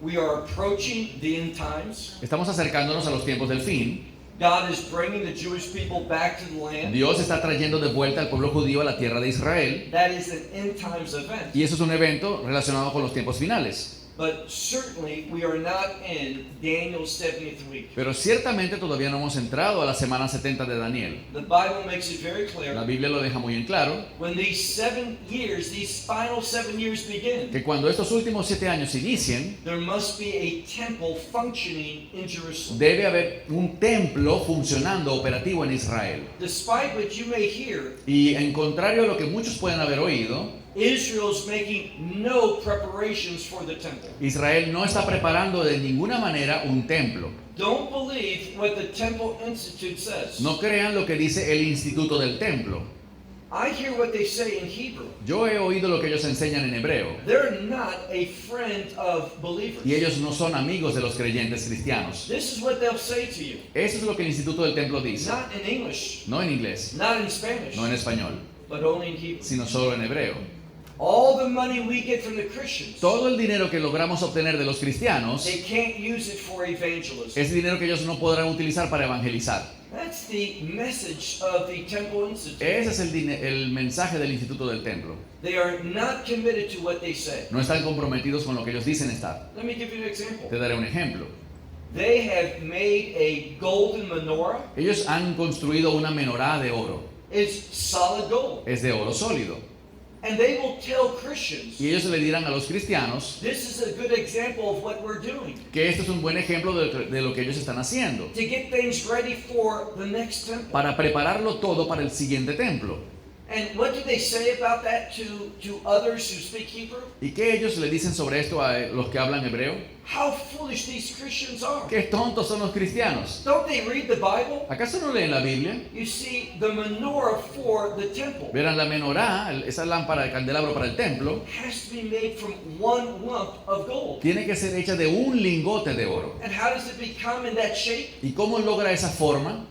we are approaching the end times. Estamos acercándonos a los tiempos del fin. God is bringing the Jewish people back to the land. Dios está trayendo de vuelta al pueblo judío a la tierra de Israel, That is an end times event. y eso es un evento relacionado con los tiempos finales. But certainly we are not in Daniel's 70th week. Pero ciertamente todavía no hemos entrado a la semana 70 de Daniel. The Bible makes it very clear. La Biblia lo deja muy en claro, When these 7 years, these final 7 years begin, que cuando estos últimos 7 años inicien, there must be a temple functioning in Jerusalem. debe haber un templo funcionando, operativo en Israel. Despite what you may hear, Y en contrario a lo que muchos pueden haber oído, Israel's making no preparations for the temple. Israel no está preparando de ninguna manera un templo. Don't believe what the Temple Institute says. No crean lo que dice el Instituto del Templo. I hear what they say in Hebrew. Yo he oído lo que ellos enseñan en hebreo. They're not a friend of believers. Y ellos no son amigos de los creyentes cristianos. This is what they'll say to you. Eso es lo que el Instituto del Templo dice. Not in English, No en inglés, not in Spanish, no en español, but only in Hebrew. sino solo en hebreo. All the money we get from the Christians, Todo el dinero que logramos obtener de los cristianos, they can't use it for evangelism. es dinero que ellos no podrán utilizar para evangelizar. That's the message of the Temple Institute. Ese es el mensaje del Instituto del Templo. They are not committed to what they say. No están comprometidos con lo que ellos dicen estar. Let me give you an example. Te daré un ejemplo. They have made a golden menorah. Ellos han construido una menorá de oro. It's solid gold. Es de oro sólido. And they will tell Christians, Y ellos le dirán a los cristianos this is a good example of what we're doing que este es un buen ejemplo de lo que ellos están haciendo, to get things ready for the next temple. para prepararlo todo para el siguiente templo. And what do they say about that to others who speak Hebrew? ¿Y qué ellos le dicen sobre esto a los que hablan hebreo? How foolish these Christians are. ¡Qué tontos son los cristianos! Don't they read the Bible? ¿Acaso no leen la Biblia? You see, the menorah for the temple Verán, la menorá, esa lámpara de candelabro para el templo, has to be made from one lump of gold. tiene que ser hecha de un lingote de oro. And how does it become in that shape? ¿Y cómo logra esa forma?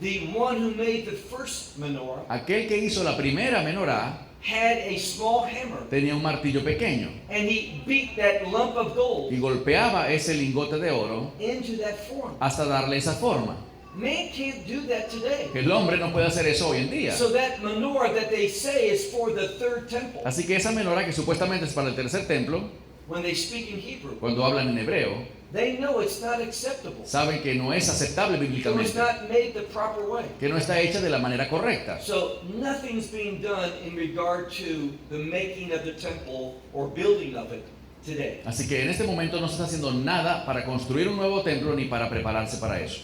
The one who made the first menorah Aquel que hizo la primera menorá had a small hammer, tenía un martillo pequeño and he beat that lump of gold y golpeaba ese lingote de oro into that form. hasta darle esa forma. Man can't do that today. El hombre no puede hacer eso hoy en día. So that menorah that they say is for the third temple, Así que esa menorá que supuestamente es para el tercer templo, when they speak in Hebrew, cuando hablan en hebreo, they know it's not acceptable. saben que no es aceptable It was bíblicamente, not made the proper way. que no está hecha de la manera correcta. So nothing's being done in regard to the making of the temple or building of it today. Así que en este momento no se está haciendo nada para construir un nuevo templo ni para prepararse para eso.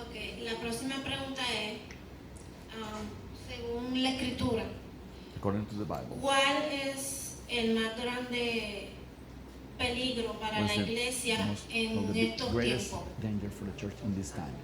Ok, la próxima pregunta es, según la escritura, According to the Bible, ¿cuál es el más grande peligro para what's la the iglesia most- en of the estos greatest tiempos? danger for the church in this time?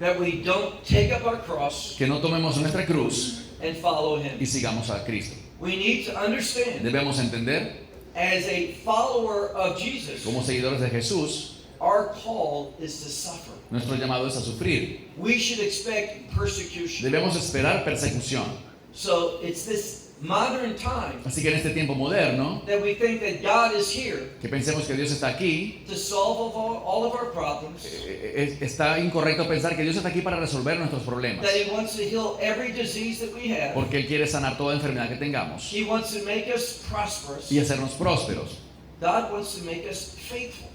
That we don't take up our cross Que no tomemos nuestra cruz and follow y Him. sigamos a Cristo. We need to understand, Debemos entender, as a follower of Jesus, como seguidores de Jesús, our call is to suffer. nuestro llamado es a sufrir. We should expect persecution. Debemos esperar persecución. So it's this modern time, Así que en este tiempo moderno, that we think that God is here que pensemos que Dios está aquí, to solve all of our problems, está incorrecto pensar que Dios está aquí para resolver nuestros problemas. that He wants to heal every disease that we have. Porque Él quiere sanar toda enfermedad que tengamos He wants to make us prosperous. y hacernos prósperos. God wants to make us faithful.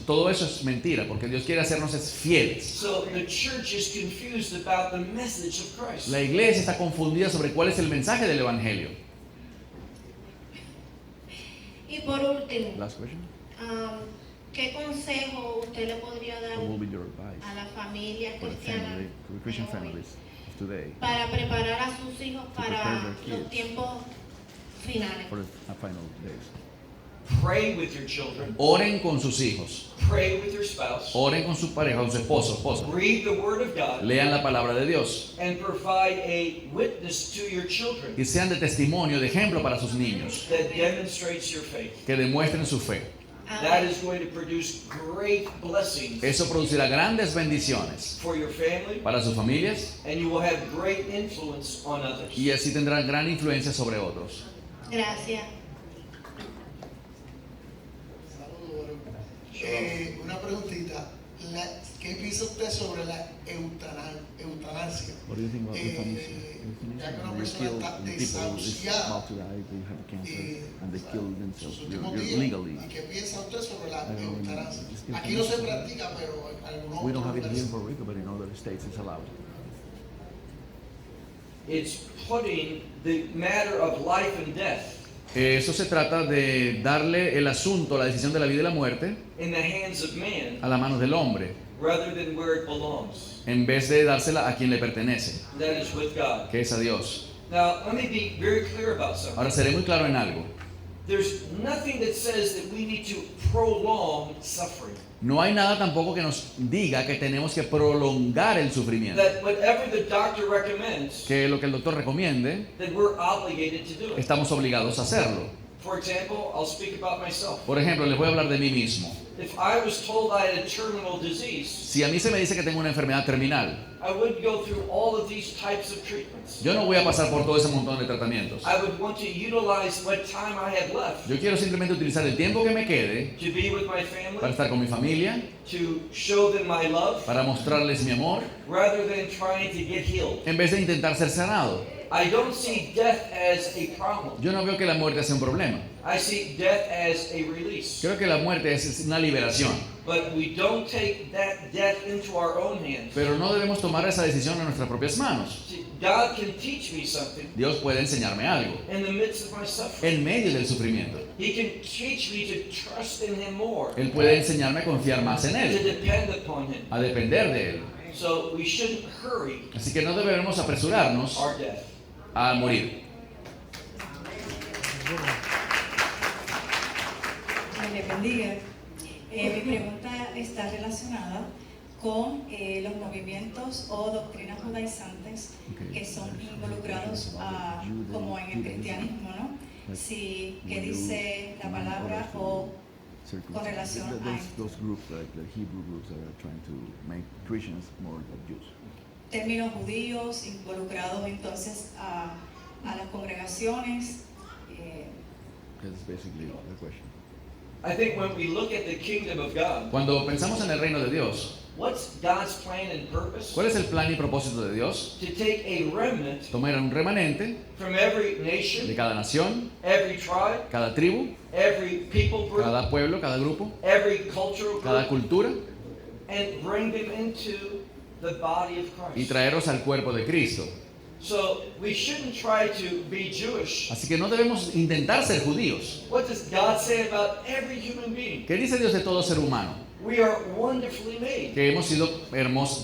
Todo eso es mentira, porque Dios quiere hacernos fieles. So the church is confused about the message of Christ. La iglesia está confundida sobre cuál es el mensaje del Evangelio. Y por último, Last question. ¿qué consejo usted le podría dar What will be your advice a las familias for the cristianas family, for the Christian families of today para preparar a sus hijos prepare para their kids los tiempos finales? for the final days? Pray with your children. Oren con sus hijos, Pray with your spouse. oren con su pareja, con su esposo, esposa. Read the Word of God. Lean la palabra de Dios And provide a witness to your children y sean de testimonio, de ejemplo para sus niños, that demonstrates your faith. que demuestren su fe. That is going to produce great blessings Eso producirá grandes bendiciones for your family, para sus familias and you will have great influence on others. y así tendrán gran influencia sobre otros. Gracias. Una preguntita. ¿Qué piensa usted sobre la eutanasia? What do you think about euthanasia? Ya que una You persona kill está people is desahuciada about to die, they have cancer, and they kill themselves sus últimos días. legally. ¿Y qué piensa usted sobre la I don't know, eutanasia? it's Aquí no se euthanasia. practica, pero en algunos We don't otros have it here in lugares. Puerto Rico, but in other states it's allowed. It's putting the matter of life and death Eso se trata de darle el asunto, la decisión de la vida y la muerte, in the hands of man a las manos del hombre, rather than where it belongs. en vez de dársela a quien le pertenece, That is with God. que es a Dios. Now, let me be very clear about something. Ahora seré muy claro en algo. There's nothing that says that we need to prolong suffering. No hay nada tampoco que nos diga que tenemos que prolongar el sufrimiento. That whatever the doctor recommends, Que lo que el doctor recomiende, that we're obligated to do it. estamos obligados a hacerlo. For example, I'll speak about myself. Por ejemplo, les voy a hablar de mí mismo. If I was told I had a terminal disease, Si a mí se me dice que tengo una enfermedad terminal, I wouldn't go through all of these types of treatments. yo no voy a pasar por todo ese montón de tratamientos. I would want to utilize what time I have left Yo quiero simplemente utilizar el tiempo que me quede to be with my para family, estar con mi familia, to show them my love, para mostrarles mi amor, rather than trying to get healed. en vez de intentar ser sanado. I don't see death as a problem. Yo no veo que la muerte sea un problema. I see death as a release. Creo que la muerte es una liberación. But we don't take that death into our own hands. Pero no debemos tomar esa decisión en nuestras propias manos. See, God can teach me something Dios puede enseñarme algo in the midst of my suffering. en medio del sufrimiento. He can teach me to trust in Him more, Él puede enseñarme a confiar más en to Él, depend upon Him. a depender de Él. So we shouldn't hurry Así que no debemos apresurarnos our death. a morir. Dios le bendiga. Mi pregunta está relacionada con los movimientos o doctrinas judaizantes que son involucrados como en el cristianismo, ¿no? Si, ¿qué dice la palabra o con relación a those groups, like the Hebrew groups, that are trying to make Christians more like Jews. términos judíos involucrados entonces a las congregaciones? That's basically the question. I think when we look at the kingdom of God, Cuando pensamos en el reino de Dios, what's God's plan and purpose? ¿cuál es el plan y propósito de Dios? To take a remnant Tomar un remanente from every de nation, cada nación, every tribe, cada tribu, every people group, cada pueblo, cada grupo, every cultural cada group, cultura, and bring them into the body of y Christ. traerlos al cuerpo de Cristo. So we shouldn't try to be Jewish. Así que no debemos intentar ser judíos. What does God say about every human being? ¿Qué dice Dios de todo ser humano? We are wonderfully made. Que hemos sido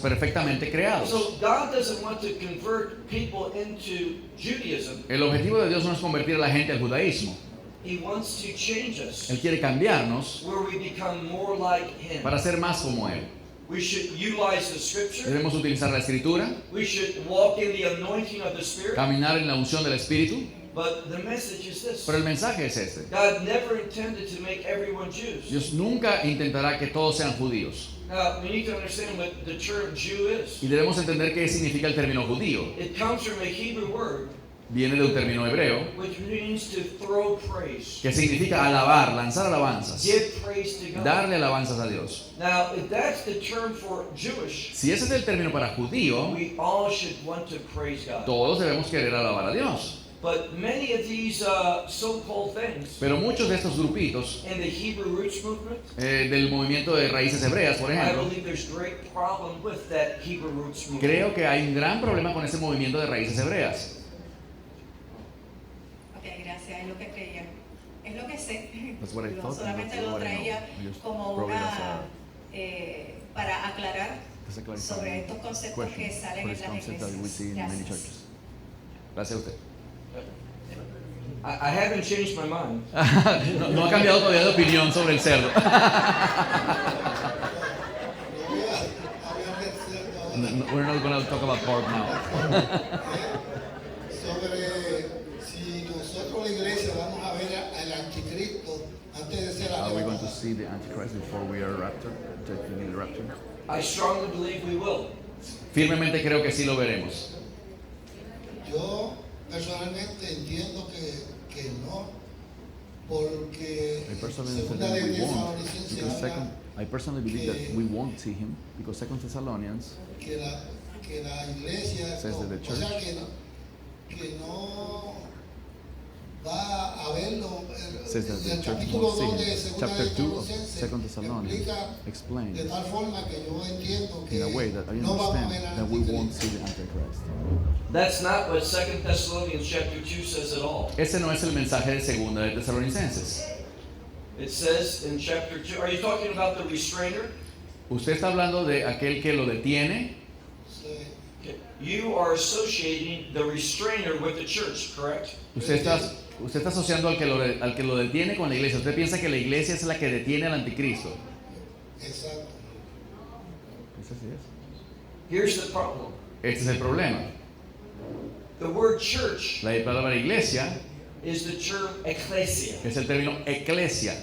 perfectamente creados. So God doesn't want to convert people into Judaism. El objetivo de Dios no es convertir a la gente al judaísmo. He wants to change us Él quiere cambiarnos where we become more like Him. para ser más como Él. We should utilize the Scripture. Debemos utilizar la Escritura, We should walk in the anointing of the Spirit. caminar en la unción del Espíritu, But the message is this. pero el mensaje es este. God never intended to make everyone Jews. Dios nunca intentará que todos sean judíos. Now, we need to understand what the term Jew is. Y debemos entender qué significa el término judío. It comes from a Hebrew word viene de un término hebreo which means to throw praise. que significa alabar, lanzar alabanzas, Give praise to God. darle alabanzas a Dios. Now, if that's the term for Jewish, Si ese es el término para judío, we all should want to praise God. todos debemos querer alabar a Dios. But many of these so-called things Pero muchos de estos grupitos in the Hebrew roots movement, del movimiento de raíces hebreas, por I ejemplo, believe there's great problem with that Hebrew roots movement. creo que hay un gran problema con ese movimiento de raíces hebreas. Ok, gracias, es lo que creía. Es lo que sé. That's what I Yo thought, and solamente that's lo what I know. traía I just como brought it una as para aclarar As a clarifying sobre estos conceptos que question salen for en this las concept that we see in many iglesias. churches. Gracias a usted. I haven't changed my mind. No ha cambiado todavía de opinión sobre el cerdo. We're not going to talk about pork now. Sobre si nosotros la iglesia vamos a ver al anticristo antes de ser Are we going to arrebatado. see the Antichrist before we are raptured, taken in the rapture? I strongly believe we will. Firmemente creo que sí lo veremos. Yo personalmente entiendo que no, porque I personally think segunda that de we won't, Tesalonicenses because habla I personally believe that we won't see him, because 2 Thessalonians que la iglesia, says that the o sea church que no va a verlo. says that the El church capítulo won't 2 see de him. segunda Chapter de 2 of Tesalonicenses 2 Thessalonians explica explains de tal forma que yo entiendo in a que way that I no vamos a understand ver al that we won't anticristo. see the Antichrist. That's not what 2 Thessalonians chapter 2 says at all. Ese no es el mensaje de segunda de Tesalonicenses. It says in chapter 2, are you talking about the restrainer? Usted está hablando de aquel que lo detiene. You are associating the restrainer with the church, correct? Usted está asociando al que lo detiene con la iglesia. Usted piensa que la iglesia es la que detiene al anticristo. Exacto. Eso sí es. Here's the problem. Este es el problema. The word church La palabra iglesia is the term ecclesia. es el término eclesia,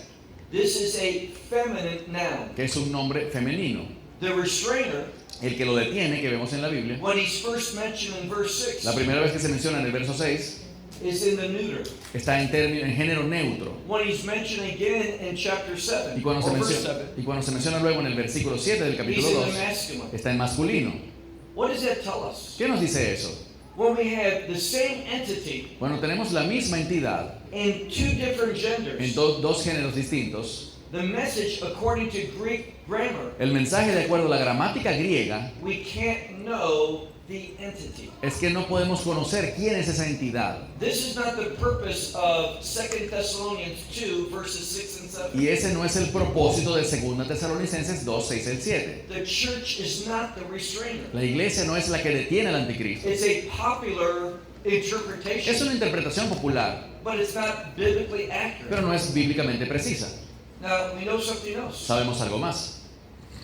This is a feminine noun. que es un nombre femenino. The restrainer, El que lo detiene, que vemos en la Biblia, when he's first mentioned in verse 6, la primera vez que se menciona en el verso 6, is in the neuter. está en género neutro. When he's mentioned again in chapter 7, Y cuando se menciona luego en el versículo 7 del he's capítulo in 2, the masculine. está en masculino. What does that tell us? ¿Qué nos dice eso? When we have the same entity Bueno, tenemos la misma entidad in two different genders, en dos géneros distintos. the message according to Greek grammar, El mensaje de acuerdo a la gramática griega we can't know the entity. es que no podemos conocer quién es esa entidad. This is not the purpose of 2 Thessalonians 2 verses 6 and 7. Y ese no es el propósito de 2 Tesalonicenses 2, 6 al 7. The church is not the restrainer. La iglesia no es la que detiene al anticristo. It's a popular interpretation, Es una interpretación popular, but it's not biblically accurate. pero no es bíblicamente precisa. Now, we know something else. Sabemos algo más.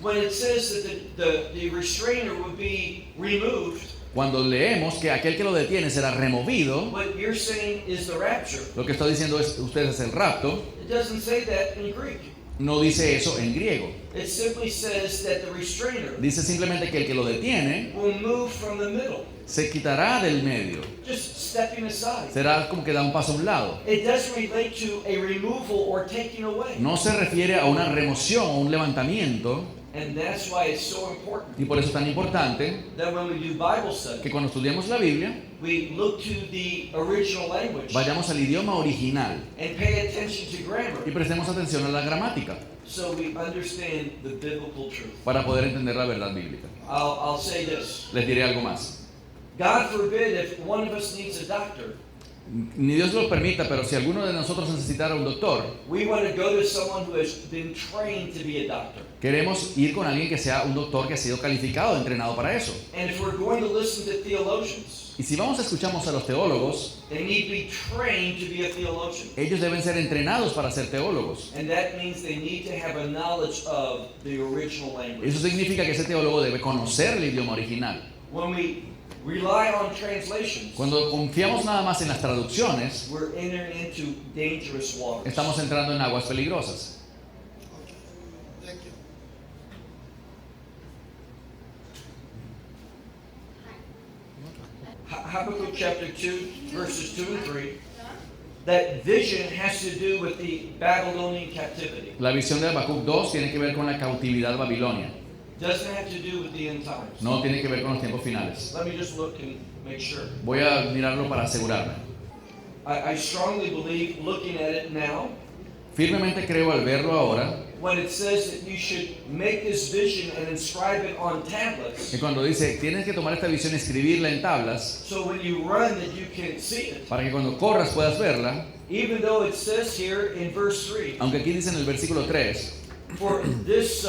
When it says that the restrainer would be removed, Cuando leemos que aquel que lo detiene será removido, what you're saying is the rapture. lo que está diciendo es usted es el rapto, It doesn't say that in Greek. no dice eso en griego. It simply says that the restrainer Dice simplemente que el que lo detiene will move from the middle, se quitará del medio. just stepping aside. Será como que da un paso a un lado. It doesn't relate to a removal or taking away. No se refiere a una remoción o un levantamiento, And that's why it's so important y por eso es tan importante that when we do Bible study, que cuando estudiamos la Biblia we look to the original language vayamos al idioma original and pay attention to grammar y prestemos atención a la gramática so we understand the biblical truth. para poder entender la verdad bíblica. I'll say this. Les diré algo más. God forbid if one of us needs a doctor, Ni Dios lo permita, pero si alguno de nosotros necesitara un doctor, we want to go to someone who has been trained to be a doctor. queremos ir con alguien que sea un doctor que ha sido calificado, entrenado para eso. And if we're going to listen to theologians, Y si vamos a escuchamos a los teólogos, they need to be trained to be a theologian. ellos deben ser entrenados para ser teólogos. And that means they need to have a knowledge of the original language. Eso significa que ese teólogo debe conocer el idioma original. When we rely on translations, Cuando confiamos nada más en las traducciones, we're entering into dangerous waters. estamos entrando en aguas peligrosas. Thank you. Habakkuk chapter 2, verses 2 and 3, that vision has to do with the Babylonian captivity. La visión de Habacuc 2 tiene que ver con la cautividad babilonia. Doesn't have to do with the end times. No tiene que ver con los tiempos finales. Let me just look and make sure. Voy a mirarlo para asegurarme. I strongly believe, looking at it now, Firmemente creo al verlo ahora, when it says that you should make this vision and inscribe it on tablets, que cuando dice tienes que tomar esta visión y escribirla en tablas, so when you run that you can see it. para que cuando corras puedas verla, Even though it says here in verse 3, aunque aquí dice en el versículo 3, for this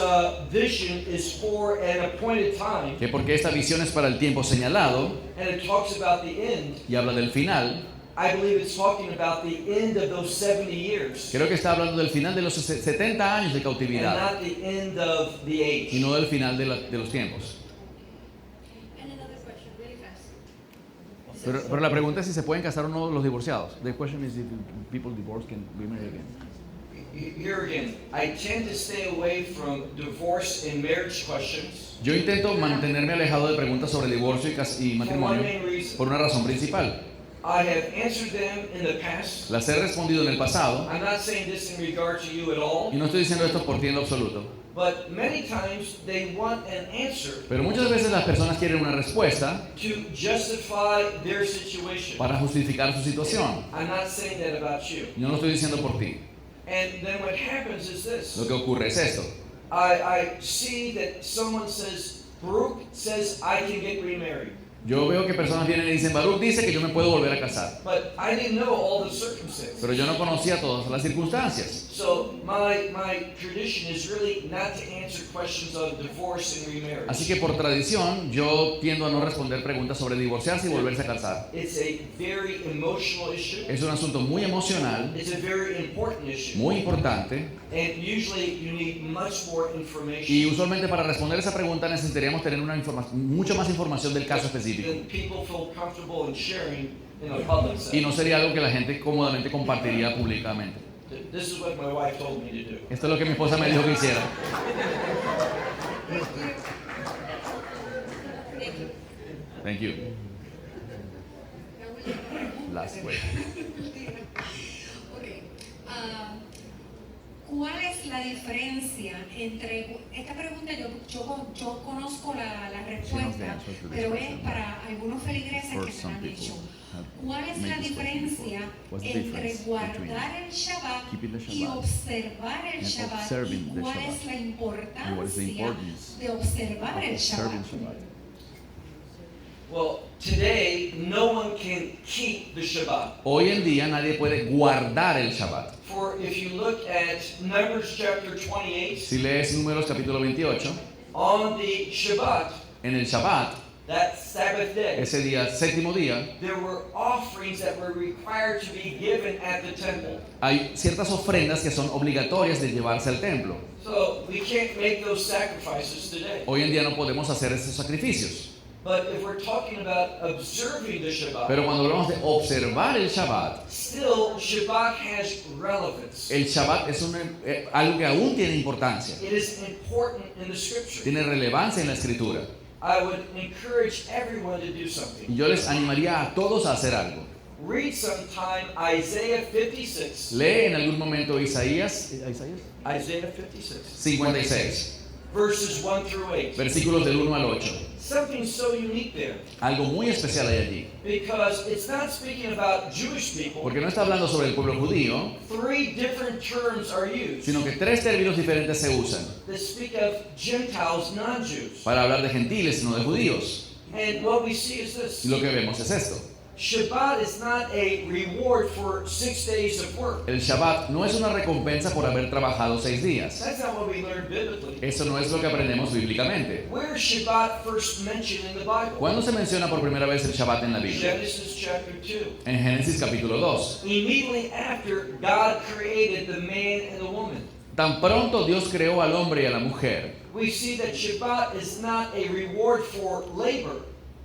vision is for an appointed time, que porque esta visión es para el tiempo señalado, and it talks about the end, y habla del final, I believe it's talking about the end of those 70 years, creo que está hablando del final de los 70 años de and cautividad, not the end of the age. y no del final de los tiempos. Pero la pregunta es si se pueden casar o no los divorciados. The question is if people divorced can remarry again. Here again, I tend to stay away from divorce and marriage questions. Yo intento mantenerme alejado de preguntas sobre divorcio y matrimonio por una razón principal. I have answered them in the past. Las he respondido en el pasado, I'm not saying this in regard to you at all, y no estoy diciendo esto por ti en lo absoluto. but many times they want an answer Pero muchas veces las personas quieren una respuesta to justify their situation. para justificar su situación. I'm not saying that about you. Yo no lo estoy diciendo por ti. And then what happens is this. Lo que ocurre es esto. I see that someone says, Baruch says I can get remarried. Yo veo que personas vienen y dicen, Baruch dice que yo me puedo volver a casar. But I didn't know all the circumstances. Pero yo no conocía todas las circunstancias. So my tradition is really not to answer questions on divorce and remarriage. Así que por tradición, yo tiendo a no responder preguntas sobre divorciarse y volverse a casar. It's a very emotional issue. Es un asunto muy emocional, It's a very important issue. muy importante, And usually you need much more y information usualmente para responder esa pregunta necesitaríamos tener mucho más información del caso específico. than people feel comfortable in sharing in a public Y setting. no sería algo que la gente cómodamente compartiría públicamente. This is what my wife told me to do. Esto es lo que mi esposa me dijo que hiciera. Thank you. Last way. Okay. ¿Cuál es la diferencia entre esta pregunta? Yo conozco la respuesta, pero es para algunos feligreses que se la han hecho. ¿Cuál es la diferencia entre guardar el Shabbat y observar el Shabbat? ¿Y cuál es la importancia de observar el Shabbat? Well, today no one can keep the Shabbat. Hoy en día nadie puede guardar el Shabbat. For if you look at Numbers chapter 28, Si lees Números capítulo 28, on the Shabbat, en el Shabbat, that Sabbath day, ese día, séptimo día, there were offerings that were required to be given at the temple. hay ciertas ofrendas que son obligatorias de llevarse al templo. So we can't make those sacrifices today. Hoy en día no podemos hacer esos sacrificios. But if we're talking about observing the Shabbat, Pero cuando hablamos de observar el Shabbat, still Shabbat has relevance. el Shabbat es algo que aún tiene importancia. It is important in the scripture. Tiene relevancia en la escritura. I would encourage everyone to do something. Y yo les animaría a todos a hacer algo. Read sometime Isaiah 56. Lee en algún momento Isaías Isaiah 56. 56, Verses 1 through 8. versículos del 1 al 8. Something so unique there. Algo muy especial hay allí. Because it's not speaking about Jewish people. Porque no está hablando sobre el pueblo judío, 3 different terms are used sino que 3 términos diferentes se usan that speak of Gentiles, non-Jews. para hablar de gentiles, no de judíos. And what we see is this. Y lo que vemos es esto. Shabbat is not a reward for 6 days of work. El Shabbat no es una recompensa por haber trabajado 6 días. That's not what we learn biblically. Eso no es lo que aprendemos bíblicamente. Where is Shabbat first mentioned in the Bible? ¿Cuándo se menciona por primera vez el Shabbat en la Biblia? Genesis chapter 2. En Génesis capítulo 2. Immediately after God created the man and the woman. Tan pronto Dios creó al hombre y a la mujer, We see that Shabbat is not a reward for labor.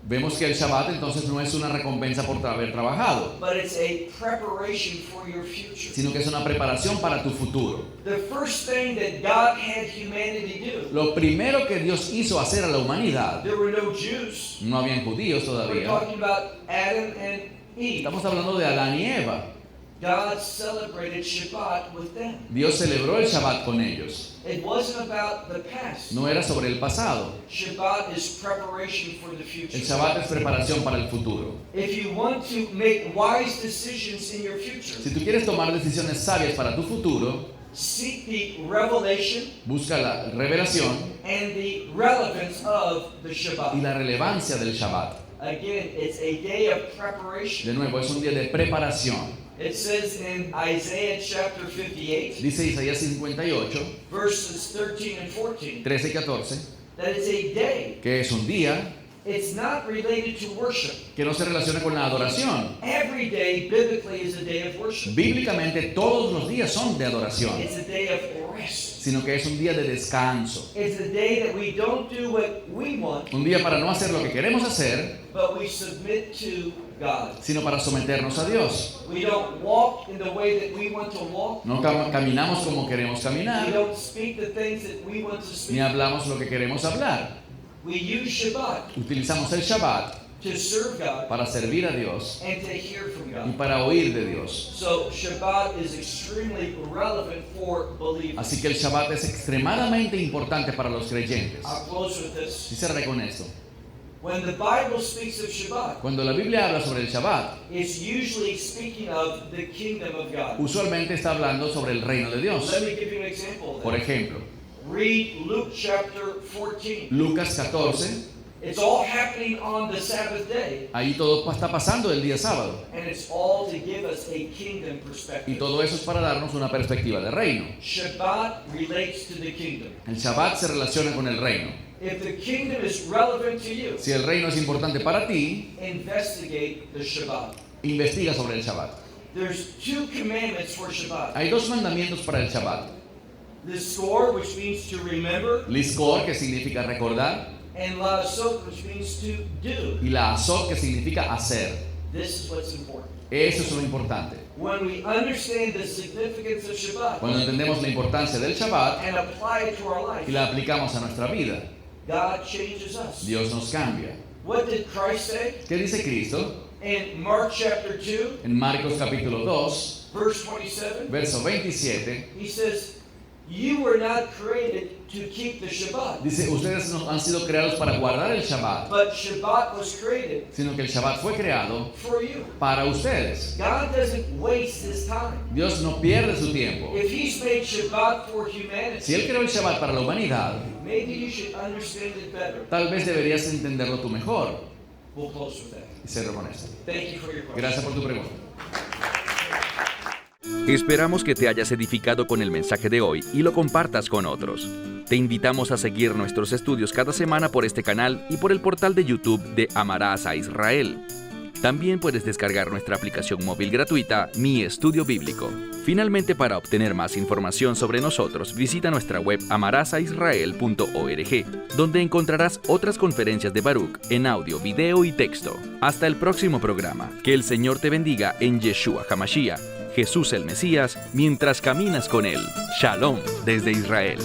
Vemos que el Shabbat entonces no es una recompensa por haber trabajado, but it's a preparation for your future. sino que es una preparación para tu futuro. The first thing that God had humanity do, Lo primero que Dios hizo hacer a la humanidad, there were no Jews. no habían judíos We're todavía. talking about Adam and Eve. Estamos hablando de Adán y Eva. God celebrated Shabbat with them. Dios celebró el Shabbat con ellos. It wasn't about the past. No era sobre el pasado. Shabbat is preparation for the future. El Shabbat es preparación para el futuro. If you want to make wise decisions in your future, Si tú quieres tomar decisiones sabias para tu futuro, seek the revelation busca la revelación and the relevance of the Shabbat. y la relevancia del Shabbat. Again, it's a day of preparation. De nuevo, es un día de preparación. It says in Isaiah chapter 58, Dice Isaías 58, verses 13 and 14, 13 y 14, that it's a day. que es un día It's not related to worship. que no se relaciona con la adoración. Every day biblically is a day of worship. Bíblicamente todos los días son de adoración, It's a day of rest. sino que es un día de descanso. It's a day that we don't do what we want, Un día para no hacer lo que queremos hacer, but we submit to God. sino para someternos a Dios. We don't walk in the way that we want to walk. No caminamos como queremos We caminar, don't speak the things that we want to ni speak. hablamos lo que queremos hablar. We use Shabbat Utilizamos el Shabbat to serve God para servir a Dios and to hear from y God. para oír de Dios. So Shabbat is extremely relevant for believers. Así que el Shabbat es extremadamente importante para los creyentes. I'll close with this. Y cerraré con esto. When the Bible speaks of Shabbat, Cuando la Biblia habla sobre el Shabbat, it's usually speaking of the kingdom of God. usualmente está hablando sobre el reino de Dios. Let me give you an example of Por that. ejemplo, Read Luke chapter 14. Lucas 14, It's all happening on the Sabbath day, ahí todo está pasando el día sábado. and it's all to give us a kingdom Y perspective. todo eso es para darnos una perspectiva de reino. Shabbat relates to the kingdom. El Shabbat se relaciona con el reino. If the kingdom is relevant to you, Si el reino es importante para ti, investigate the Shabbat. investiga sobre el Shabbat. There's two commandments for Shabbat. Hay dos mandamientos para el Shabbat. Lizkor, which means to remember, Lizkor, que significa recordar, and La'asot, which means to do. y la Azot, que significa hacer. This is what's important. Eso es lo importante. When we understand the significance of Shabbat Cuando entendemos la importancia del Shabbat and apply it to our y life, la aplicamos a nuestra vida, God changes us. Dios nos cambia. What did Christ say? ¿Qué dice Cristo? In Mark chapter 2, En Marcos capítulo 2, verse 27, verso 27, he says, "You were not created to keep the Shabbat, dice, ustedes no han sido creados para guardar el Shabbat, but Shabbat was created sino que el Shabbat fue creado for you." para ustedes. God doesn't waste his time. Dios no pierde su tiempo. If he's made Shabbat for Si humanity, Él creó el Shabbat para la humanidad, maybe you should understand it better. tal vez deberías entenderlo tú mejor. We'll close with that. Y cierro con esto. Thank you for your question. Gracias por tu pregunta. Esperamos que te hayas edificado con el mensaje de hoy y lo compartas con otros. Te invitamos a seguir nuestros estudios cada semana por este canal y por el portal de YouTube de Amarás a Israel. También puedes descargar nuestra aplicación móvil gratuita Mi Estudio Bíblico. Finalmente, para obtener más información sobre nosotros, visita nuestra web amarasaisrael.org, donde encontrarás otras conferencias de Baruch en audio, video y texto. Hasta el próximo programa. Que el Señor te bendiga en Yeshua HaMashiach, Jesús el Mesías, mientras caminas con Él. Shalom desde Israel.